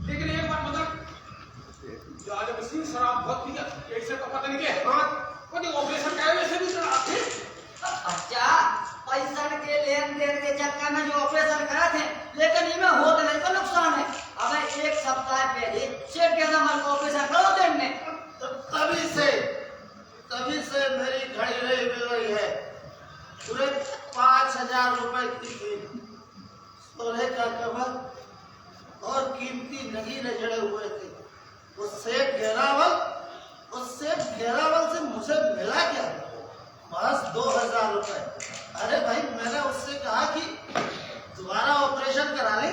लेकिन एक बात बता, आज मशीन शराब बहुत पिया, ऐसे तो पता नहीं के हाथ कोई ऑपरेशन कराए वैसे भी चला थे। अच्छा, पैसा के लेन देन के चक्कर में जो ऑपरेशन करा थे, लेकिन इनमें हो तो नहीं तो नुकसान है। अब एक सप्ताह पहले सेठ के सामान को ऑपरेशन करो देन में, तो तभी से मेरी घड़ी नहीं मिल रही है। पूरे 5,000 रुपए की थी, सोने का कमर और कीमती नगीने जड़े हुए थे। उससे घेरावल से मुझे मिला क्या? बस 2,000 रुपए। अरे भाई, मैंने उससे कहा कि दोबारा ऑपरेशन करा ले,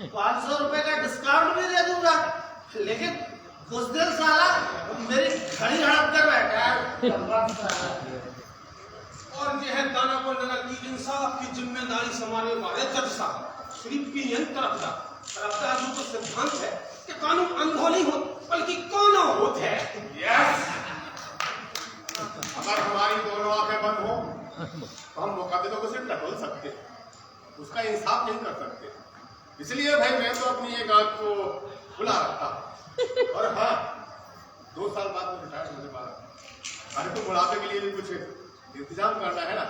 500 रुपए का डिस्काउंट भी दे दूंगा, लेकिन उस दिन साला मेरी घड़ी हड़प कर बैठा है। और यह है दानापुर नगर की इंसाफ की जिम्मेदारी संभालने वाले जज साहब श्री पीएन तरफदार जो तो सिद्धांत है कि कानून अंधो नहीं हो बल्कि कानो होते हैं। यस, अगर हमारी दोनों आंखें बंद हो तो हम मुकदमे को सिर्फ टटोल सकते, उसका इंसाफ नहीं कर सकते। इसलिए भाई मैं तो अपनी एक आंख को खुला रखता। और हाँ, 2 साल बाद में रिटायर होने वाला। अरे तो बुढ़ापे के लिए भी कुछ इंतजाम करना है ना।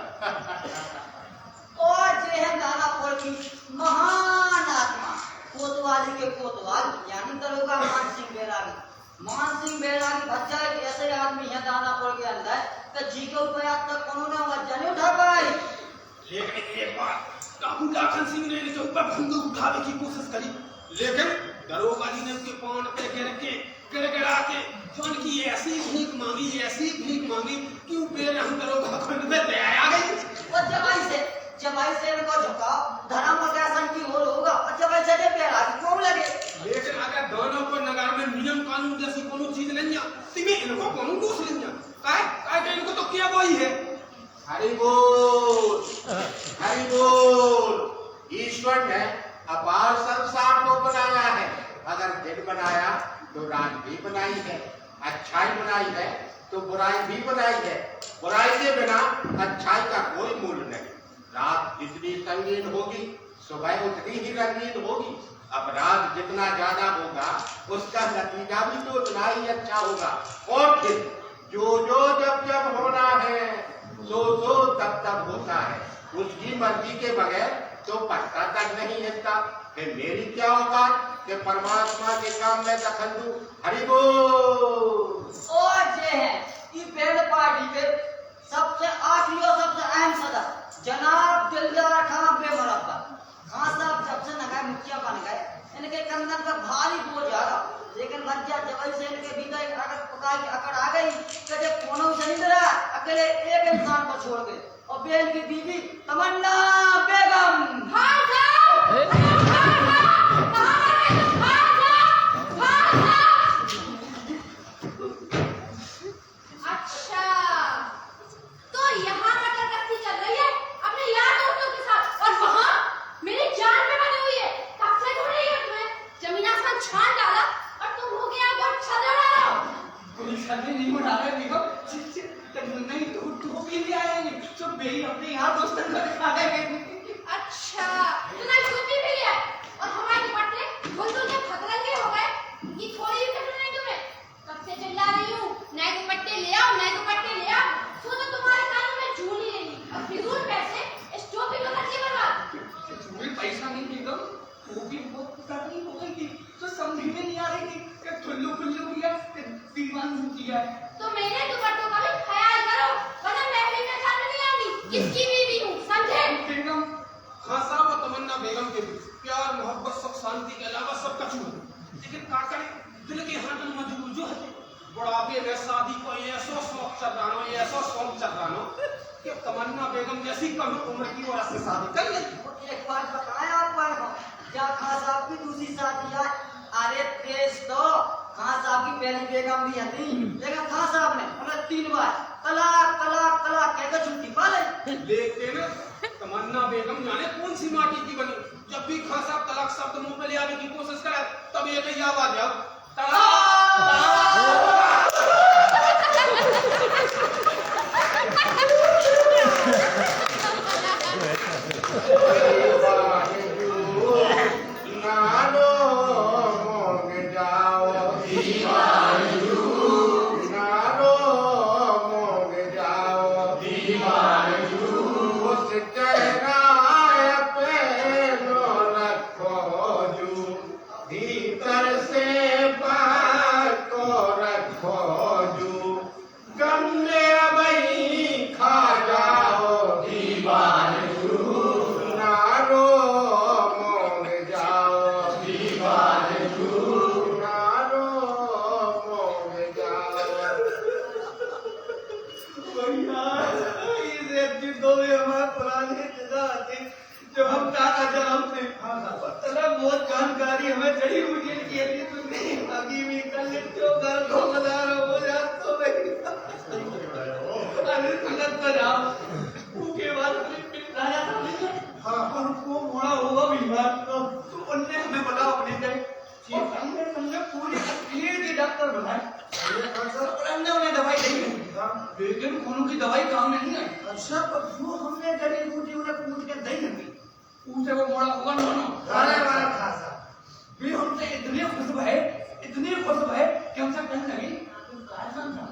और जो है दानापुर की महान आत्मा कोतवाली के कोतवाल यानी दरोगा मानसिंह बैरागी बच्चा एक ऐसे आदमी है दानापुर के अंदर कि जी के ऊपर आज तक कोरोना बच्चा नहीं उठा पाए। लेकिन एक बार काबू लाखन सिंह ने इनके ऊपर बंदूक उठाने की कोशिश करी, लेकिन दरोगा जी ने उसके पांव पे गिरके गिड़गिड़ा के जोन की ऐसी भीख मांगी क्यों बेरहम दरोगा खंड में दया आ गई। और जबाई से इनको झुकाओ धर्म शासन की ओर होगा और जबाई से बैरागी क्यों लगे। लेकिन अगर दोनों को नगर में नियम कानून जैसी कोनो चीज नहीं है तुम्हें इनको कोनो दोष नहीं है काय इनको तो क्या वही है। हरि बोल। ईश्वर ने अपार संसार को बनाया है, अगर दिन बनाया तो रात भी बनाई है, अच्छाई बनाई है तो बुराई भी बनाई है। बुराई के बिना अच्छाई का कोई मूल्य नहीं। रात जितनी संगीन होगी सुबह उतनी ही रंगीन होगी। अपराध जितना ज्यादा होगा उसका नतीजा भी तो उतना ही अच्छा होगा। और फिर जो जब होना है तो तब होता है। उसकी मर्जी के बगैर तो पत्ता तक नहीं हिलता। फिर मेरी क्या औकात कि परमात्मा के काम में दखल दूं। हरि बोल। और ये है कि पेड़ पार्टी के सबसे आखिरी और सबसे अहम सदस्य जनाब दिलदार खान बेमुरब्बा खान साहब जब से नगर मुखिया बन गए इनके कंधन पर भारी बोझ आ रहा, लेकिन बच्चा जब से इनके भीतर अकड़ आ गई कि जब कोनो से नहीं डरा, अकेले एक इंसान को छोड़ गए और बेल की बीवी तमन्ना बेगम। तमन्ना बेगम जैसी कम उम्र की औरत से शादी कर ली। एक बात बताया आपको क्या खान साहब की दूसरी शादी है? अरे तेज तो खान साहब की पहली बेगम भी थी, लेकिन खान साहब ने मतलब 3 बार तलाक तलाक तलाक कहकर छुट्टी पा ली। लेकिन तमन्ना बेगम जाने कौन सी माटी की बनी, जब भी खान साहब तलाक शब्द मुंह पे ले आने की कोशिश करे तब एक ही आवाज आओ तलाक। भैया इस एफडी दो में हमारे पुराने जगह थे जब हम टाटा जलाम थे तला बहुत जानकारी हमें जड़ी बूटी की थी तुमने आगे भी कर लेते हो घर को मदार हो जात तो भैया अरे गलत तो जाओ उसके बाद हमें पिटाया था हाँ हमको मोड़ा होगा बीमार तो उनने हमें बताओ अपने जगह और हमने पूरी तकलीफ के डॉक्टर बनाए हमने उन्हें दवाई दी लेकिन खून की दवाई काम नहीं है अच्छा पर जो हमने जड़ी बूटी उन्हें पूछ के दी नहीं उसे वो मोड़ा होगा ना अरे वाला खासा भी हमसे इतने खुश भय कि हमसे कहने लगी तुम काय समझा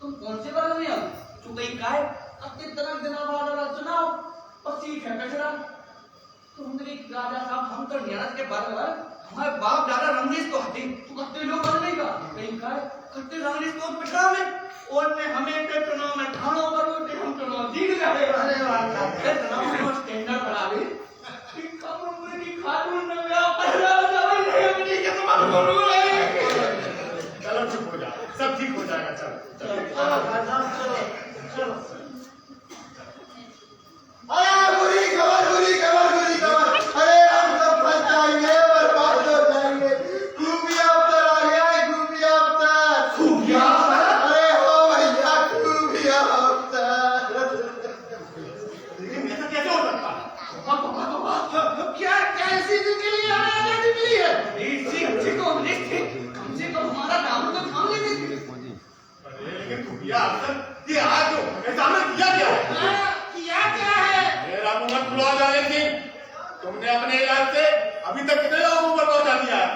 तुम कौन से वर्ग में हो तू कहीं काय अब कितना दिनों बाद चुनाव और सीट है कचरा तो हम कहीं राजा साहब हम तो न्यास के बराबर हमारे बाप दादा रंगीस को हटे तू कत्ते लोग बन नहीं का कहीं का कत्ते रंगीस को पिटा में और ने हमें के चुनाव में ठाणो करो ते हम चुनाव जीत गए अरे वाह के चुनाव में स्टैंडर्ड बढ़ा दी ठीक काम में की खातून ने मेरा पहला दवाई नहीं अपनी के तुम करो चलो चुप हो जा, सब ठीक हो जाएगा। चलो चलो अरे बुरी खबर अरे हम सब फंस जाएंगे बर्बाद हो जाएंगे खूबिया अफ्तर आ गया है खूबिया अरे हो भैया खूबिया अफ्तर लेकिन ऐसा कैसे हो सकता है? क्या ऐसी जिंदगी लिए हमें आजादी मिली है? इसी अच्छी को हमने कम से कम हमारा नाम तो थाम लेते थे अरे लेकिन खुफिया अफसर ये आज जो ऐसा हमने किया क्या है? क्या है? मेरा मुंह मत खुलवा जाने सिंह, तुमने अपने इलाज से अभी तक कितने लोगों पर पहुंचा दिया है?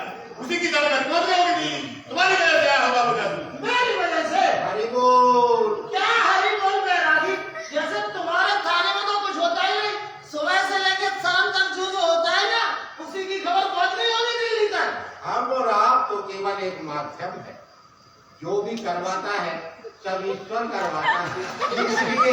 उसी की जानकारी कौन से होगी थी? तुम्हारी वजह से आया होगा मुझे। मेरी वजह से? हरि बोल। क्या हरी बोल बैरागी? जैसे तुम्हारे थाने में तो कुछ होता ही नहीं, सुबह से लेकर शाम तक जो होता है ना, उसी की खबर पहुंच गई होगी दिल्ली तक। हम और आप तो केवल एक माध्यम है, जो भी करवाता है सब ईश्वर करवाता है। इसलिए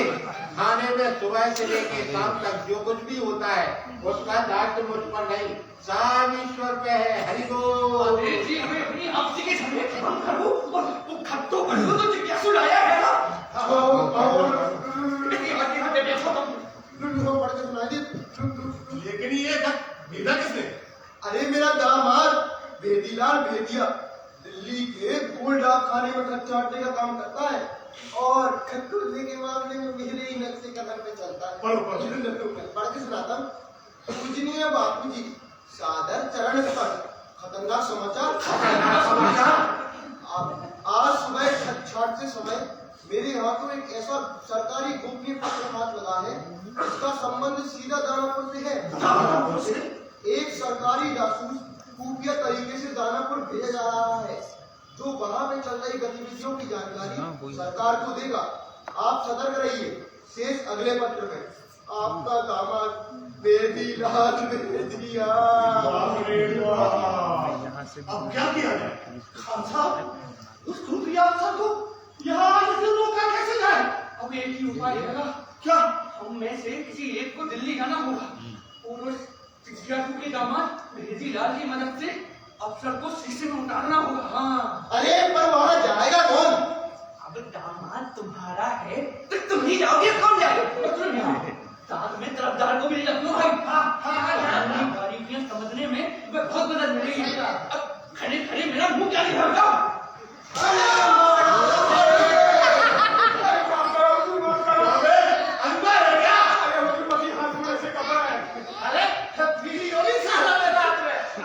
थाने में सुबह से लेकर शाम तक जो कुछ भी होता है उसका दायित्व मुझ पर नहीं, सब ईश्वर पे है। हरि बोल। अरे जी हमें अपनी आपसी के सामने खत्म करो और वो खत्तो कर दो तो क्या सुनाया है ना हटे बैठो तुम पढ़ के सुनाई दी लेकिन ये भेजा किसने? अरे मेरा दामाद बेदीलाल बेदिया दिल्ली के गोल्ड डाक खाने में खत चाटने का काम करता है और खत खोलने के मामले में मेरे ही नक्शे कदम पे चलता है पढ़ के सुनाता हूँ। पूजनीय बापू जी सादर चरण स्पर्श खतरनाक समाचार आज सुबह खत छाट से समय मेरे हाथों एक ऐसा सरकारी गोपनीय पत्र हाथ लगा है इसका संबंध सीधा दानापुर से है। एक सरकारी जासूस खुफिया तरीके से दानापुर भेजा जा रहा है जो वहां में चल रही गतिविधियों की जानकारी सरकार को देगा। आप सतर्क रहिए। शेष अगले पत्र में। आपका दामाद बेदीलाल बेदिया। अब क्या किया जाए? खान साहब उस खुफिया अफसर को यहाँ आने से रोका कैसे जाए? अब एक ही उपाय है क्या हम में से किसी एक को दिल्ली जाना होगा और उस जिज्ञासु के दामाद बेदीलाल की मदद से अफसर को शीशे में उतारना होगा। हाँ अरे पर वहां जाएगा कौन? अब दामाद तुम्हारा है तो तुम ही जाओगे कौन जाएगा? साथ में तरफदार को भी रख लो भाई। बारीकियां समझने में बहुत मदद मिलेगी। अब खड़े खड़े मेरा मुंह क्या निकालता?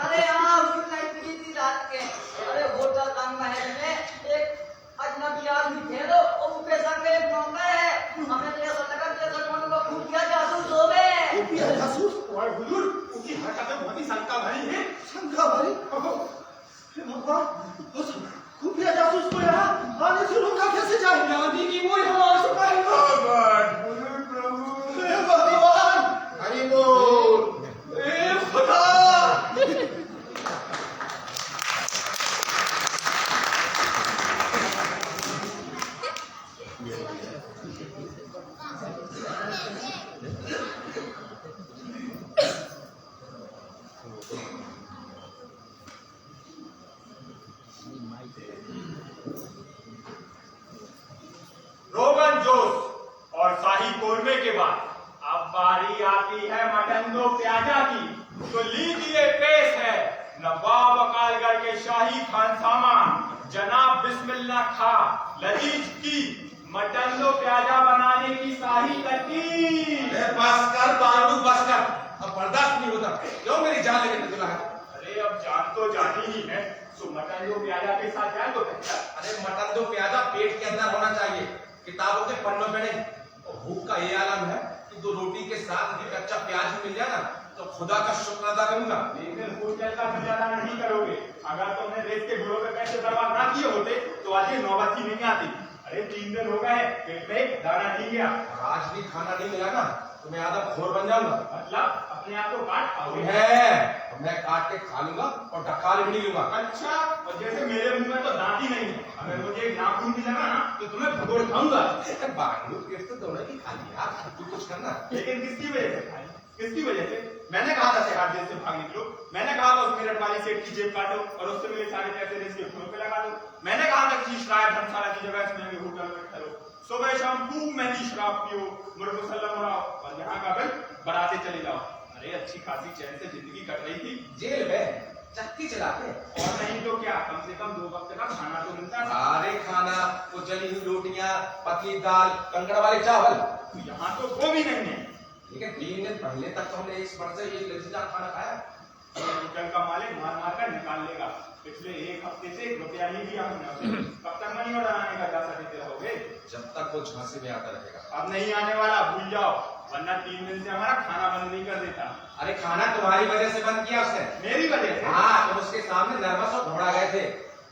अरे हाँ उसकी नहीं पीड़ी थी रात के। अरे होटल रंग महल में एक अजनबी आदमी थे तो वो पैसा के मामला है हमें तो ऐसा लगा जैसे कौन को खुफिया जासूस हो गए। खुफिया जासूस और हुजूर उनकी हरकतें बहुत ही शंका भरी हैं। शंका भरी? खुफिया जासूस को यहाँ आने से रोका कैसे जाए? यानी कि वो यहाँ आ चुका है। भगवान हरि बोल। खुदा रोगन जोश कोरमे के बाद अब बारी आती है मटन दो प्याजा की। तो लीजिए पेश है नवाब अकालगढ़ के शाही खानसामा जनाब बिस्मिल्लाह खा लजीज की मटन दो प्याजा बनाने की शाही तरकीब। बस कर बालू, बस कर, अब बर्दाश्त नहीं होता। क्यों मेरी जान लेके निकला है? अरे अब जान तो जानी ही है, तो मटन दो प्याजा के साथ जाए तो बेहतर। अरे मटन दो प्याजा पेट के अंदर होना चाहिए, किताबों के पन्नों में नहीं। और भूख का ये आलम है कि दो रोटी के साथ भी कच्चा प्याज भी मिल जाए ना तो खुदा का शुक्र अदा करूंगा। लेकिन होटल का गुजारा नहीं करोगे। अगर तुमने रेत के घोड़ों पे पैसे बर्बाद ना किए होते तो आज ये नौबत ही नहीं आती। अरे 3 दिन हो गए पेट में एक दाना नहीं गया। और आज भी खाना नहीं मिला ना तो मैं आधा खोर बन जाऊंगा। मतलब अपने आप को काट पाओगे? है मैं काट के खा लूंगा और डकार भी नहीं लूंगा। अच्छा, और जैसे मेरे मुंह में तो दांत ही नहीं है, अगर मुझे एक नाखून भी लगा ना तो तुम्हें भगोड़ खाऊंगा। बालू पेट तो दोनों की खा लिया, तू कुछ करना। लेकिन किसकी वजह से खाई? किसकी वजह से? मैंने कहा था शहर जेल से भाग निकलो, मैंने कहा था उस मेरठ वाली सेठ की जेब काटो और उससे मेरे सारे पैसे रेस के घोड़ों पे लगा दो, मैंने कहा था किसी शराब धर्मशाला की जगह इसमें होटल में ठहरो, सुबह शाम खूब महंगी शराब पियो, मुर्मुसल्लम उड़ाओ और यहाँ का बिल बढ़ाते चले जाओ। अरे अच्छी खासी चैन से जिंदगी कट रही थी जेल में चक्की चलाते। और नहीं तो क्या, कम से कम 2 वक्त का खाना तो मिलता था। सारे खाना, वो जली हुई रोटियां, पतली दाल, कंकड़ वाले चावल। यहाँ तो वो भी नहीं है। लेकिन 3 दिन पहले तक तो हमने इस वर्ष से ये लजीदार खाना खाया। होटल का मालिक मार मार कर निकाल लेगा। पिछले 1 हफ्ते से 1 रुपया नहीं दिया हमने उसे। कब तक मनी ऑर्डर आने का जाता देते रहोगे? जब तक वो झांसी में आता रहेगा। अब नहीं आने वाला, भूल जाओ, वरना 3 दिन से हमारा खाना बंद नहीं कर देता। अरे खाना तुम्हारी वजह से बंद किया उसने। मेरी वजह से? हाँ, तुम उसके सामने नर्वस और घबरा गए थे।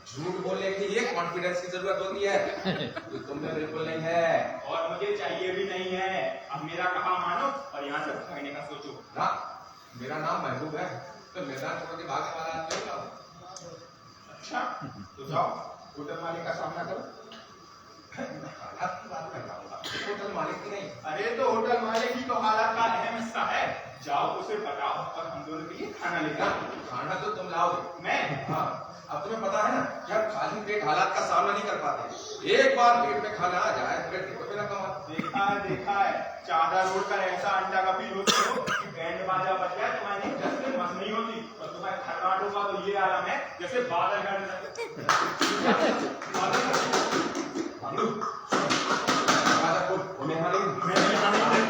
झूठ बोलने के लिए कॉन्फिडेंस की जरूरत होती है, तो तुमने बिल्कुल नहीं है। और मुझे चाहिए भी नहीं है। अब मेरा कहा मानो और यहाँ से भागने का सोचो ना। मेरा नाम महबूब है, तो मैदान छोड़ के भागने वाला आदमी होगा। अच्छा, तो जाओ होटल मालिक का सामना करो। हालात की बात कर रहा हूँ, होटल मालिक की नहीं। अरे तो होटल मालिक ही तो हालात का अहम हिस्सा है। जाओ उसे बताओ और हम दोनों के लिए खाना लेकर आओ। खाना तो तुम लाओगे। मैं? हाँ, अब तुम्हें पता है ना कि हम खाली पेट हालात का सामना नहीं कर पाते। एक बार पेट में खाना आ जाए फिर देखो मेरा कमाल। देखा है चादर ओढ़कर ऐसा अंडा का फील होती हो कि बैंड बाजा बज जाए तुम्हारी जैसे मस नहीं होती और तुम्हारे खर्राटों का तो ये आलम है जैसे बादल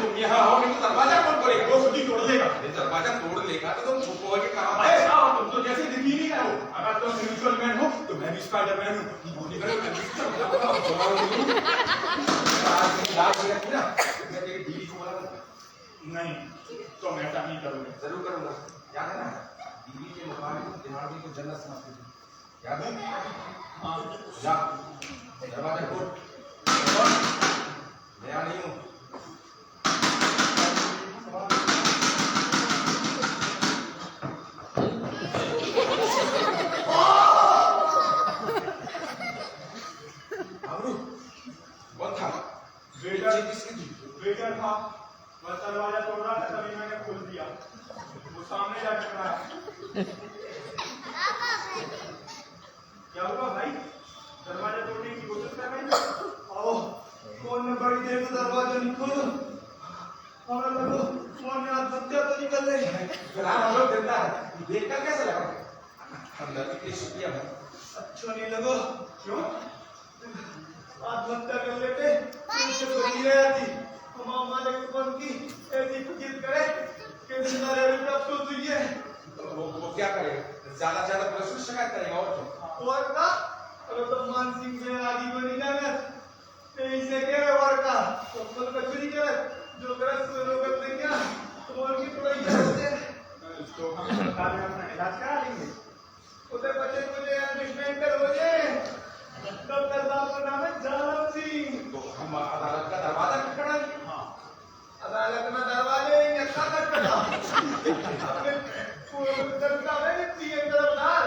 तुम यहाँ आओगे तो दरवाजा कौन खोलेगा? वो खुद ही तोड़ लेगा। दरवाजा तोड़ लेगा तो तुम छुप के कहाँ? अरे साहब, तुम तो जैसे दिख ही नहीं रहे हो। अगर तुम म्यूचुअल मैन हो तो मैं भी स्पाइडरमैन हूँ। नहीं, तुम ऐसा नहीं करोगे। जरूर करूंगा। याद है ना, बीवी के मुकाबले दिमागी को जन्नत समझती थी। याद है? हाँ, जा, दरवाजा खोल। नया नहीं हूँ। वेटर था, वह दरवाजा तोड़ रहा था, तभी मैंने खोल दिया। वो सामने जा टकराया। क्या हुआ भाई? दरवाजा तोड़ने की कोशिश कर रहे हैं? आओ, कौन ने बड़ी देर से दरवाजा नहीं खोलो? हमें लगो कौन ने आत्महत्या तो नहीं कर ली। फिलहाल हम लोग जिंदा हैं। देखकर कैसे लगा? अल्लाह की शुक्रिया भाई। अच्छा नहीं लगो। क्यों? आत्महत्या कर लेते उससे बची रह जाती। हम मालिक बन की ऐसी फिक्र करे कि जिंदा रहने का अफसोस हुई है। वो क्या करेगा? ज्यादा से ज्यादा पुलिस में शिकायत करेगा और क्या? और का अगर तो मानसिंह से आदि बनी जाने ते इसे के और का तो कल कचरी करे जो करे सो लोग करते क्या तो उनकी पढ़ाई करते तो हम अस्पताल में अपना इलाज करा लेंगे। उधर बच्चे मुझे एडमिशन हो जाए। डॉक्टर साहब का नाम है जालम सिंह। तो हम अदालत का दरवाजा खटखटाएंगे। हाँ, अदालत में दरवाजे या ताकत कटा अपने जनता में पीएम तरफदार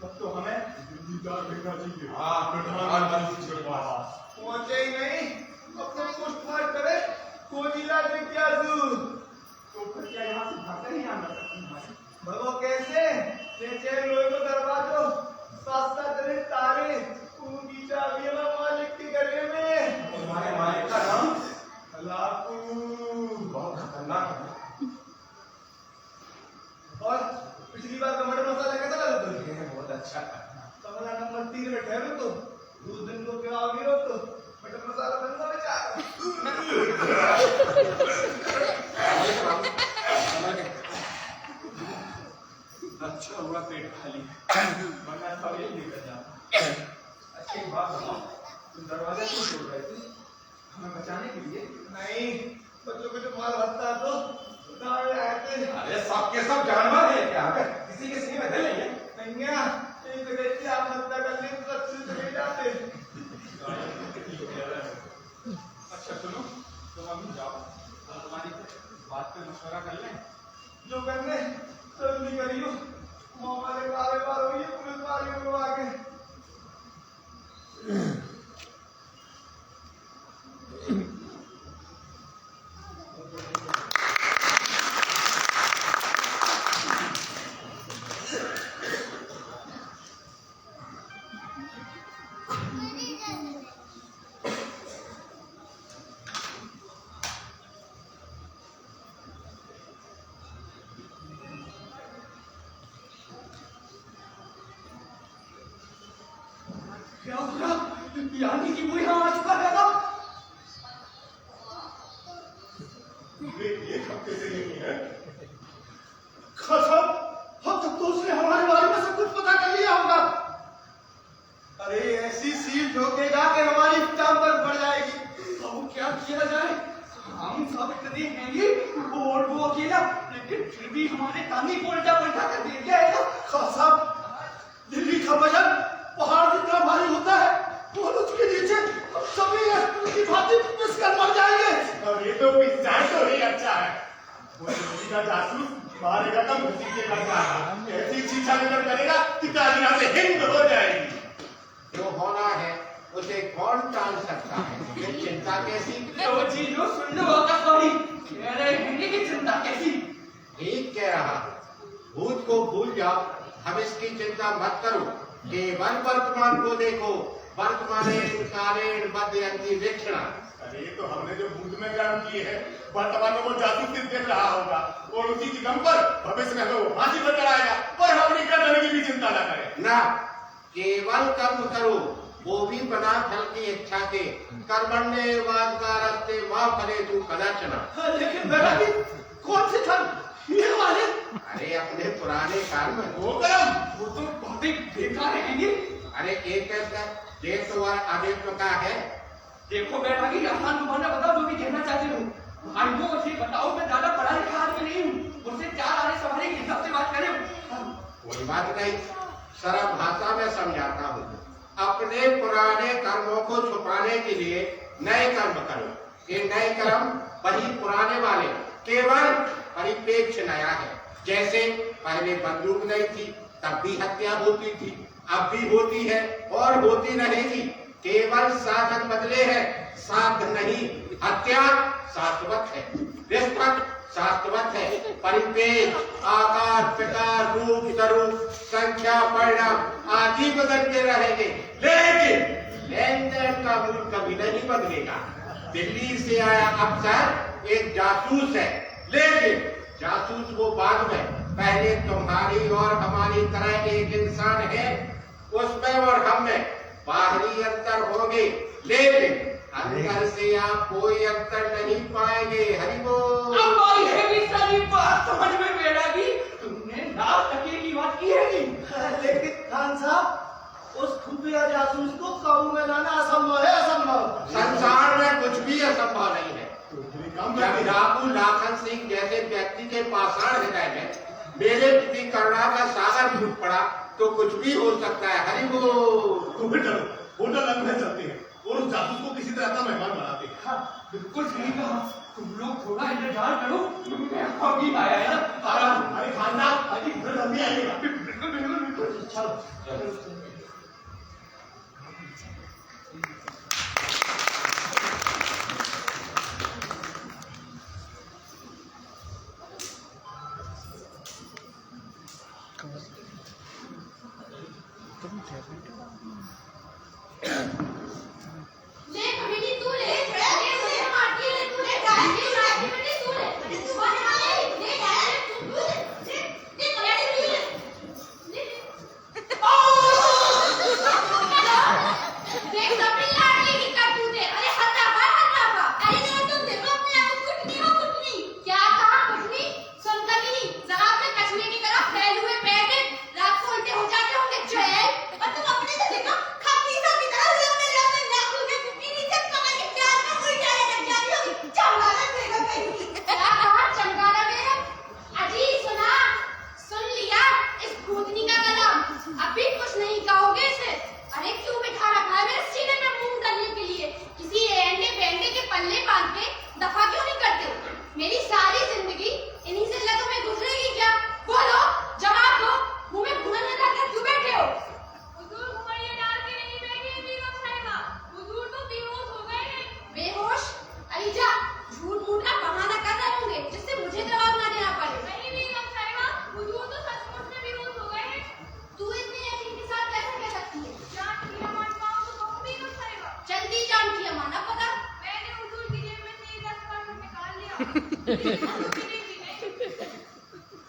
तब तो हमें दिल्लीदार भेजना चाहिए। हाँ, प्रधानमंत्री के पास। पहुंचे ही नहीं खाली है, वरना सब यही लेकर जाता। अच्छा एक बात बताओ, तुम दरवाजा क्यों तोड़ रहे थे? हमें बचाने के लिए? नहीं, बच्चों को जो माल हत्ता तो उतार लाए थे। अरे सब के सब जानवर है क्या? अगर किसी के सीने में दिल नहीं है? नैया, एक जगह से आप हत्या कर ले तो अच्छे से चले जाते। अच्छा सुनो, तुम अभी जाओ, हम तुम्हारी बात पे मशवरा कर लें। जो करने जल्दी करियो, हमारे बारे बार हुई पुलिस वाले को आगे। क्या हुआ? यानी कि वो यहाँ आ चुका है ना? ये कब कैसे नहीं है? खसम, अब तक तो उसने हमारे बारे में सब कुछ पता कर लिया होगा। अरे ऐसी सील ठोकेगा कि हमारी टांग पर पड़ जाएगी। अब क्या किया जाए? हम सब इतने हैंगे और वो अकेला, लेकिन फिर भी हमारे कानी को उल्टा पलटा कर दे दिया है ना। खसम, दिल्ली का वजन पहाड़ जितना भारी होता है और उसके नीचे हम सभी की भांति पिस कर मर जाएंगे। अब ये तो पिस्तान तो ही अच्छा है। वो दिल्ली का जासूस मारेगा तब उसी के करता है। ऐसी चीज़ा लेकर करेगा कि कालिया से हिंद हो जाएगी। जो होना है उसे कौन टाल सकता है? ये चिंता कैसी? वो चीज जो सुन लो आकाशवाणी, कह रहे हैं कि चिंता कैसी? ठीक कह रहा है। भूत को भूल जाओ, हम इसकी चिंता मत करो। केवल वर्तमान को देखो, वर्तमानेन कालेन मध्यंती वीक्षणा। अरे तो हमने जो भूत में कर्म किए हैं, वर्तमान में वो जासूस देख रहा होगा और उसी की दम पर भविष्य में वो फांसी पर चढ़ाएगा और हम अपनी करने की भी चिंता न करें। ना, केवल कर्म करो, वो भी बना फल की इच्छा के। कर्मण्येवाधिकारस्ते मा फलेषु कदाचन। लेकिन बेटा जी, कौन से फल? ये वाले? अरे अपने पुराने कर्म। वो कर्म वो तो बहुत ही बेकार है। अरे एक देश तो अनेक का है। देखो बेटा की आसान तुम्हारा बताओ जो भी कहना चाहते हो। भाई को मुझे बताओ, मैं ज्यादा पढ़ा लिखा आदमी नहीं हूँ, मुझसे चार आने सवारी के हिसाब से बात करें। कोई बात नहीं, सरल भाषा में समझाता हूँ। अपने पुराने कर्मों को छुपाने के लिए नए कर्म करो। ये नए कर्म वही पुराने वाले, केवल परिपेक्ष नया है। जैसे पहले बंदूक नहीं थी, तब भी हत्या होती थी, अब भी होती है और होती रहेगी। केवल साधन बदले हैं, साध नहीं। हत्या शाश्वत है, रिश्वत शाश्वत है। परिपेक्ष आकार, प्रकार, रूप, स्वरूप, संख्या, परिणाम आदि बदलते रहेंगे, लेकिन लेन देन का मूल कभी नहीं बदलेगा। दिल्ली से आया अफसर एक जासूस है, लेकिन जासूस वो बाद में, पहले तुम्हारी और हमारी तरह एक इंसान है, उसमें और हम में बाहरी अंतर होंगे, लेकिन अंदर से आप कोई अंतर नहीं पाएंगे। हरि बोल। अब आई है भी सारी बात समझ में बेटा की, तुमने नाव टके की बात की है नहीं। लेकिन खान साहब, उस खुफिया जासूस को काबू में लाना असंभव है, असंभव। संसार में कुछ भी असंभव नहीं है। काम जब डाकू लाखन सिंह जैसे व्यक्ति के पाषाण हृदय में मेरे प्रति करुणा का सागर फूट पड़ा तो कुछ भी हो सकता है। हरि बोल। तो फिर चलो होटल लंघने चलते हैं और उस जासूस को किसी तरह का मेहमान बनाते हैं। हाँ, बिल्कुल सही कहा। तुम लोग थोड़ा इंतजार करो, मैं अभी आया है ना। आराम। अरे खान साहब, आज इधर जल्दी आइएगा। बिल्कुल बिल्कुल बिल्कुल। चलो ले कमेटी तू ले ले मारती ले तू ले गाय ले कमेटी तू ले तू वाले वाले ले गाय तू ले कमेटी तू ले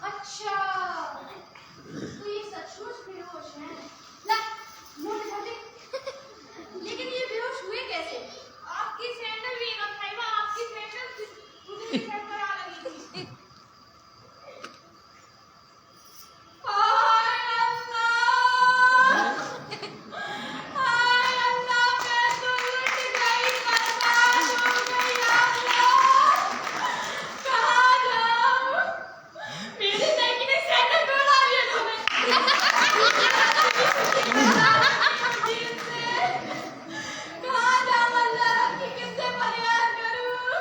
अच्छा, तो ये सचमुच बेहोश हैं। ला, मुंह दिखा दे। लेकिन ये बेहोश हुए कैसे? आपकी सैंडल भी ना खाई, आपकी सैंडल मुझे सेट करा लगी थी। हाय अल्लाह, हाय अल्लाह, मैं तो उठ गई, बर्बाद हो गई अल्लाह। कहाँ जाऊँ? मेरी साइकिल में सैंडल तोड़ा दिया तूने। कहाँ जाऊँ अल्लाह, कि किससे फरियाद करूँ?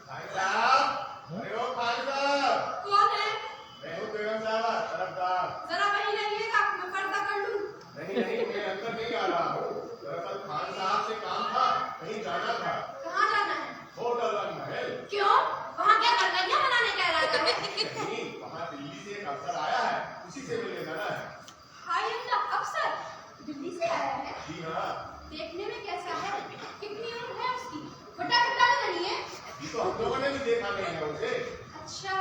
भाई साहब, अरे ओ भाई साहब, कौन है? मैं हूँ बेगम साहबा, तरफदार। जरा वहीं रहिएगा, मैं पर्दा कर लूँ। नहीं, मैं अंदर नहीं आ रहा हूँ। दरअसल खान साहब से काम था, कहीं जाना था। कहाँ जाना है? होटल रंग महल। क्यों? वहाँ क्या तरकारियाँ बनाने का इरादा है? नहीं, वहाँ दिल्ली से एक अफसर आया है, उसी से मिलने जाना है। हाय अल्लाह, अफसर दिल्ली से आया है। जी हाँ, देखने में कैसा है? कितनी उम्र है उसकी? बड़ा तो नहीं है? अभी तो हम लोगों ने भी देखा नहीं है उसे। अच्छा,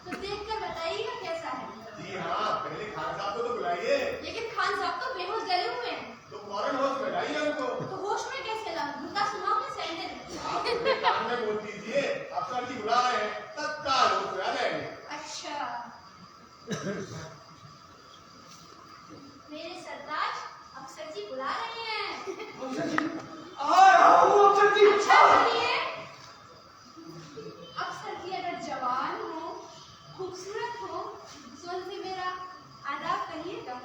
तो देखकर बताइएगा कैसा है। जी हाँ, पहले खान साहब को तो बुलाइए। लेकिन खान साहब तो बेहोश गए हुए हैं। तो फौरन होश में लाइए उनको। तो होश में कैसे लाऊं? उनका सुनाओ कि सैंडल। आप अपने कान में बोल दीजिए, अफसर जी बुला रहे हैं, तत्काल होश में आ जाएंगे। अच्छा, मेरे सरताज अफसर जी बुला रहे हैं। अच्छा सुनिए, अफसर जी अगर जवान हो, खूबसूरत हो, तो उनसे मेरा आदाब कहिएगा।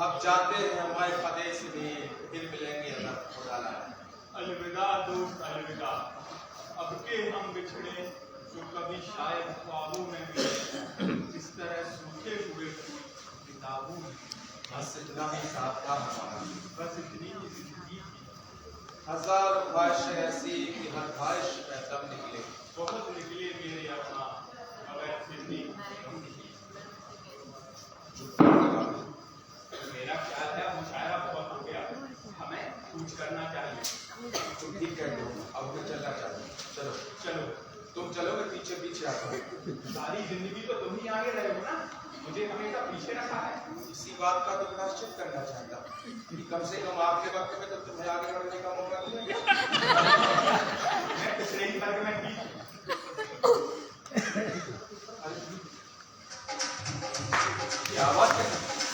अब जाते हैं हमारे प्रदेश में, फिर मिलेंगे अल्लाह खुदा। अलविदा दोस्त, अलविदा। अब के हम बिछड़े जो कभी शायद ख्वाबों में मिले, इस तरह सूखे हुए फूल किताबों में। बस इतना ही साथ था हमारा, बस इतनी ही जिंदगी थी। हजार ख्वाहिशें ऐसी कि हर ख्वाहिश में दम निकले। बहुत निकले मेरे अपना, मगर फिर भी मेरा ख्याल है मुशायरा बहुत हो गया, हमें कुछ करना चाहिए। तुम ठीक कहते हो, अब हमें चलना चाहिए। चलो चलो, तुम चलोगे, पीछे पीछे आता हूँ। सारी जिंदगी तो तुम ही आगे रहे हो ना, मुझे हमेशा पीछे रखा है। इसी बात का तो प्रायश्चित करना चाहता कि कम से कम आपके वक्त में तो तुम्हें आगे बढ़ने का मौका मिलेगा। मैं पिछले ही वर्ग में थी। ये आवाज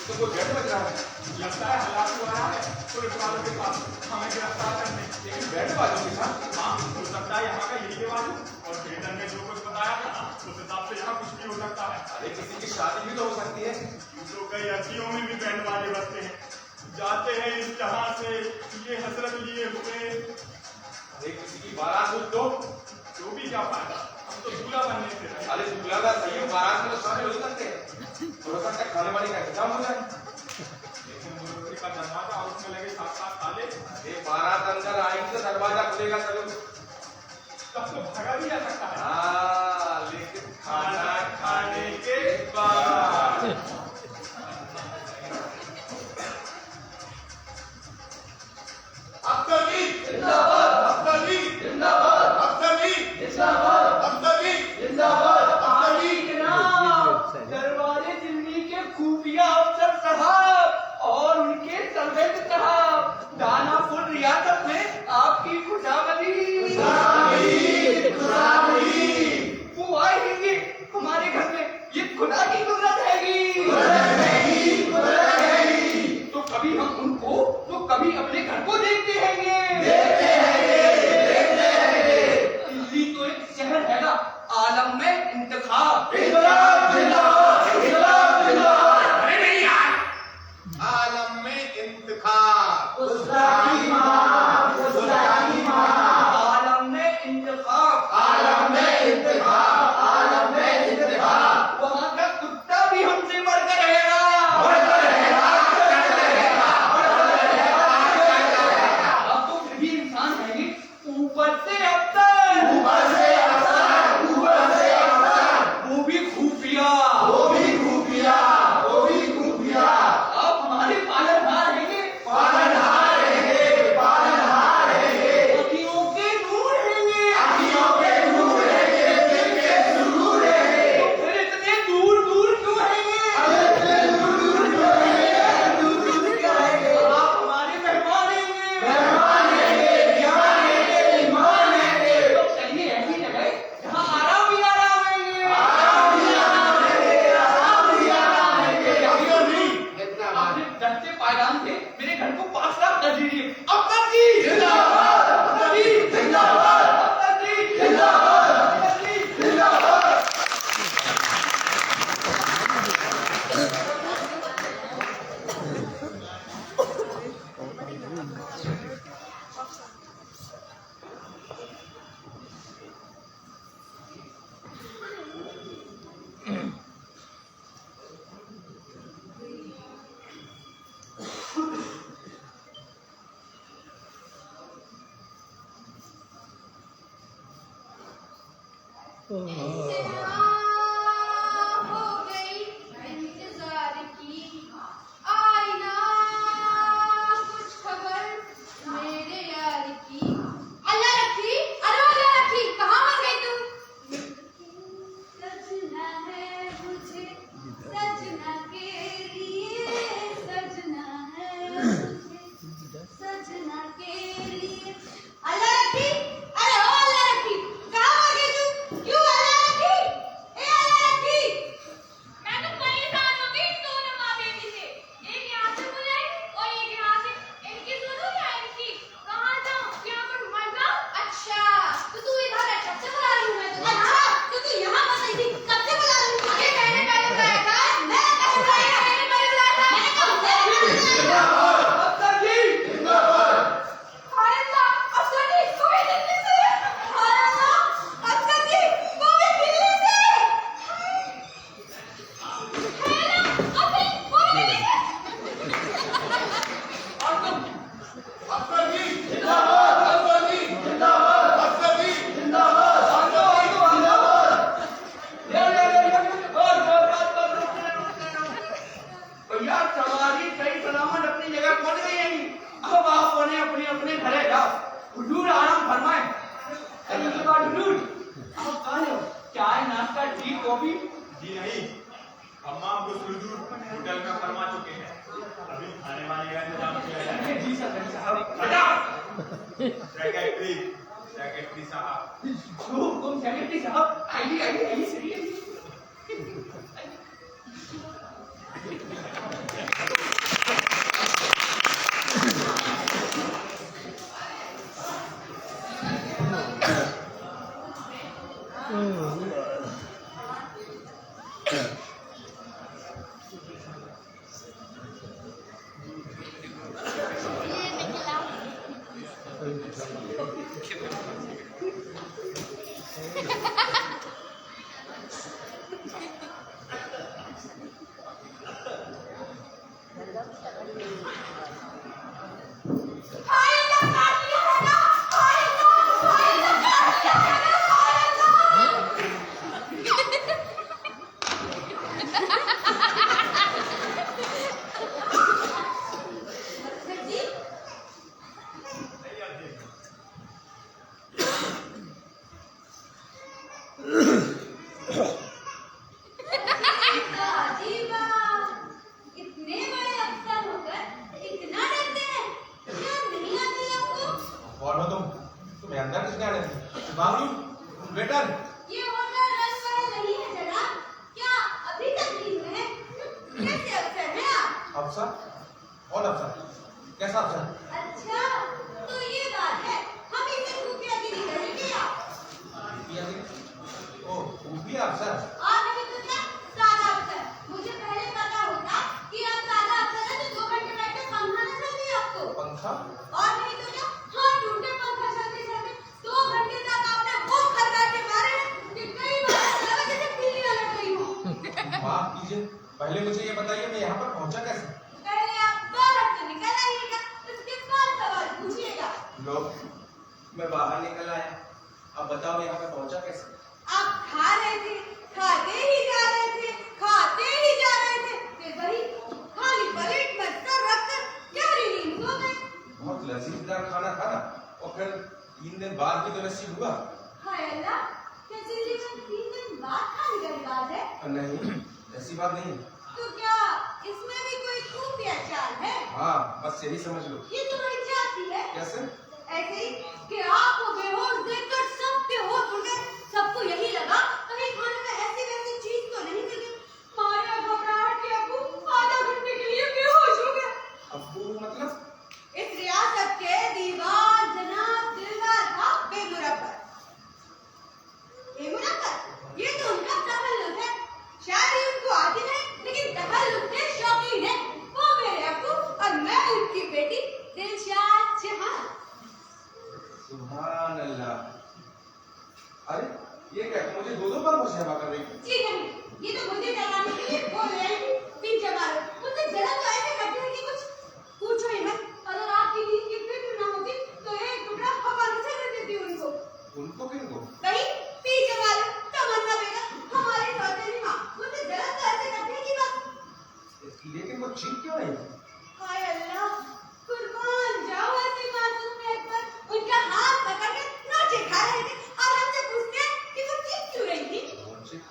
तो कोई बेड बज रहा है। लगता है हलाकू आया है पुलिस वालों के पास हमें गिरफ्तार करने। लेकिन बेड वालों के साथ हाँ, हो सकता है यहाँ का यही रिवाज हो, और बेटन ने जो कुछ बताया था ना, उस हिसाब से यहाँ कुछ भी हो सकता है। अरे किसी की शादी भी तो हो सकती है। तो कई अतियों में भी बैंड वाले बजते हैं, जाते हैं इस जहां से ये हसरत लिए हुए। अरे किसी की बारात हो तो भी क्या फायदा, हम तो दूल्हा बनने से रहे। अरे दूल्हा का सही हो, बारात में तो शामिल हो सकते हैं। हो सकता है खाने वाने का इंतजाम हो जाए। लेकिन मुर्गी का दरवाजा और उसमें लगे साथ साथ ताले, ये बारात अंदर आएगी तो दरवाजा खुलेगा जरूर। तब तो भगा भी जा सकता है। हाँ, लेकिन खाना खाने के बाद अफसर जी जिंदाबाद, अफसर जी जिंदाबाद, अफसर जी जिंदाबाद, अफसर जी जिंदाबाद, अफसर जी दरबारे दिल्ली के खुफिया अफसर साहब और उनके सरवेद साहब, दानापुर रियासत में आपकी खुशामदी। वो आएंगे हमारे घर में, ये खुदा की कुदरत हैगी। तो कभी हम उनको तो कभी अपने घर को देखते हैंगे। दिल्ली तो एक शहर है ना, आलम में इंतखाब। अरे नहीं यार, आलम में इंतखाब। आलम में इंतखाब। वहाँ का कुत्ता हो गई इंतजार की, आई ना कुछ खबर मेरे यार की। अल्लाह रखी, अरे अल्लाह रखी, कहाँ मर गई तू? सजना है मुझे सजना के लिए, सजना है मुझे सजना के लिए। अल्लाह रखी, अरे ओ अल्लाह रखी, कहाँ मर गई तू? क्यों अल्लाह रखी? ए अल्लाह रखी, मैं तो परेशान हो गई दोनों माँ बेटी से। एक यहाँ से बुलाई और एक यहाँ से। इनकी सुनो या इनकी? कहाँ जाऊँ? क्या करूँ? मर जाऊँ? अच्छा तो तू इधर है, कब से बुला रही हूँ मैं तुझे? अच्छा तो तू यहाँ मत आई थी, कब से बुला रही हूँ? ये मैंने पहले बुलाया था, मैं पहले बुलाया था, मैंने पहले बुलाया था, मैंने कब से बुलाया था? अफसर जी हाय अल्लाह, अफसर जी वो भी दिल्ली से। हाय अल्लाह, अफसर जी वो भी दिल्ली से। हाय अल्लाह, अफसर वो भी दिल्ली से। अफसर जी जिंदाबाद, अफसर जी जिंदाबाद, अफसर जी जिंदाबाद, अफसर जी जिंदाबाद। भैया सवारी सही सलामत अपनी जगह पहुंच गई है। अब आप अपने अपने घरे जाओ, हुजूर आराम फरमाए। कहीं के बाद हुजूर आप कहाँ हो? चाय नाश्ता टी कॉफी? जी नहीं, अम्मा हमको हुजूर होटल में फरमा चुके हैं, अभी खाने वाने का इंतजाम किया जाए। जी सरदार साहब। हटा! सेक्रेटरी साहब, हुकुम सेक्रेटरी साहब, आइए आइए आइए सही है। हाय अल्लाह, काट लिया है ना? हाय अल्लाह, हाय अल्लाह, काट लिया है ना? हाय अल्लाह। जी अजीबा, इतने बड़े अफसर होकर इतना डरते हैं, क्या नहीं आती आपको? कौन हो तुम्हें अंदर किसने आने दी? बाबू बेटा ये होटल रेस्टोरेंट नहीं है जनाब, क्या अभी तक नहीं हुए? कैसे अफसर हैं आप? अफसर? कौन अफसर? कैसा अफसर? अच्छा तो ये बात है, हम इसे खुफियागिरी करेंगे आप? ओ खुफिया अफसर? और नहीं तो क्या सादा अफसर। मुझे पहले पता होता कि आप सादा अफसर हैं तो 2 घंटे बैठ के पंखा न चलती आपको। पंखा? और नहीं तो क्या हाँ टूटे पंखा चलते चलते 2 घंटे तक आपने वो खरगाटे मारे कि कई बार ऐसा लगा जैसे बिल्ली लग गई हो। माफ कीजिए, पहले मुझे ये बताइए मैं यहाँ पर पहुँचा कैसे? पहले आप बाहर से निकल आइएगा, उसके बाद सवाल पूछिएगा। लो मैं बाहर निकल आया, अब बताओ मैं यहाँ पे पहुँचा कैसे? आप खा रहे थे, खाते ही जा रहे थे, खाते ही जा रहे थे, फिर वही खाली प्लेट में सर रखकर गहरी नींद सो गए। बहुत लजीजदार खाना था ना, और फिर 3 दिन बाद भी तो नसीब हुआ। हाय अल्लाह, क्या जिंदगी में 3 दिन बाद खाने का रिवाज है? नहीं ऐसी बात नहीं। तो क्या इसमें भी कोई खुफिया चाल है? हाँ बस यही समझ लो। ये तुम्हारी जाति है? कैसे? ऐसे ही कि आपको बेहोश देखकर सब बेहोश हो गए, सबको यही लगा कहीं खाने में ऐसी वैसी चीज तो नहीं मिल गई। मारे घबराहट के अब्बू आधा घंटे के लिए बेहोश हो गए। अब्बू मतलब? इस रियासत के दीवार जनाब दिलदार था बेमुरब्बर। बेमुरब्बर ये तो उनका तखल्लुस है, शायद ही उनको आती नहीं लेकिन तखल्लुस के शौकीन है। वो मेरे अब्बू और मैं उनकी बेटी दिलशाद जहां। सुभान अल्लाह। अरे ये क्या मुझे 2-2 बार मुशाबा कर रही? जी नहीं, ये तो मुझे डराने के लिए बोल रहे हैं। पीछे मारो, मुझे जरा तो ऐसे करते हैं कि कुछ पूछो ही मत। अगर आपकी नींद की फिक्र न होती तो एक टुकड़ा हवा से दे देती उनको। उनको किनको? कहीं पीछे मारो तो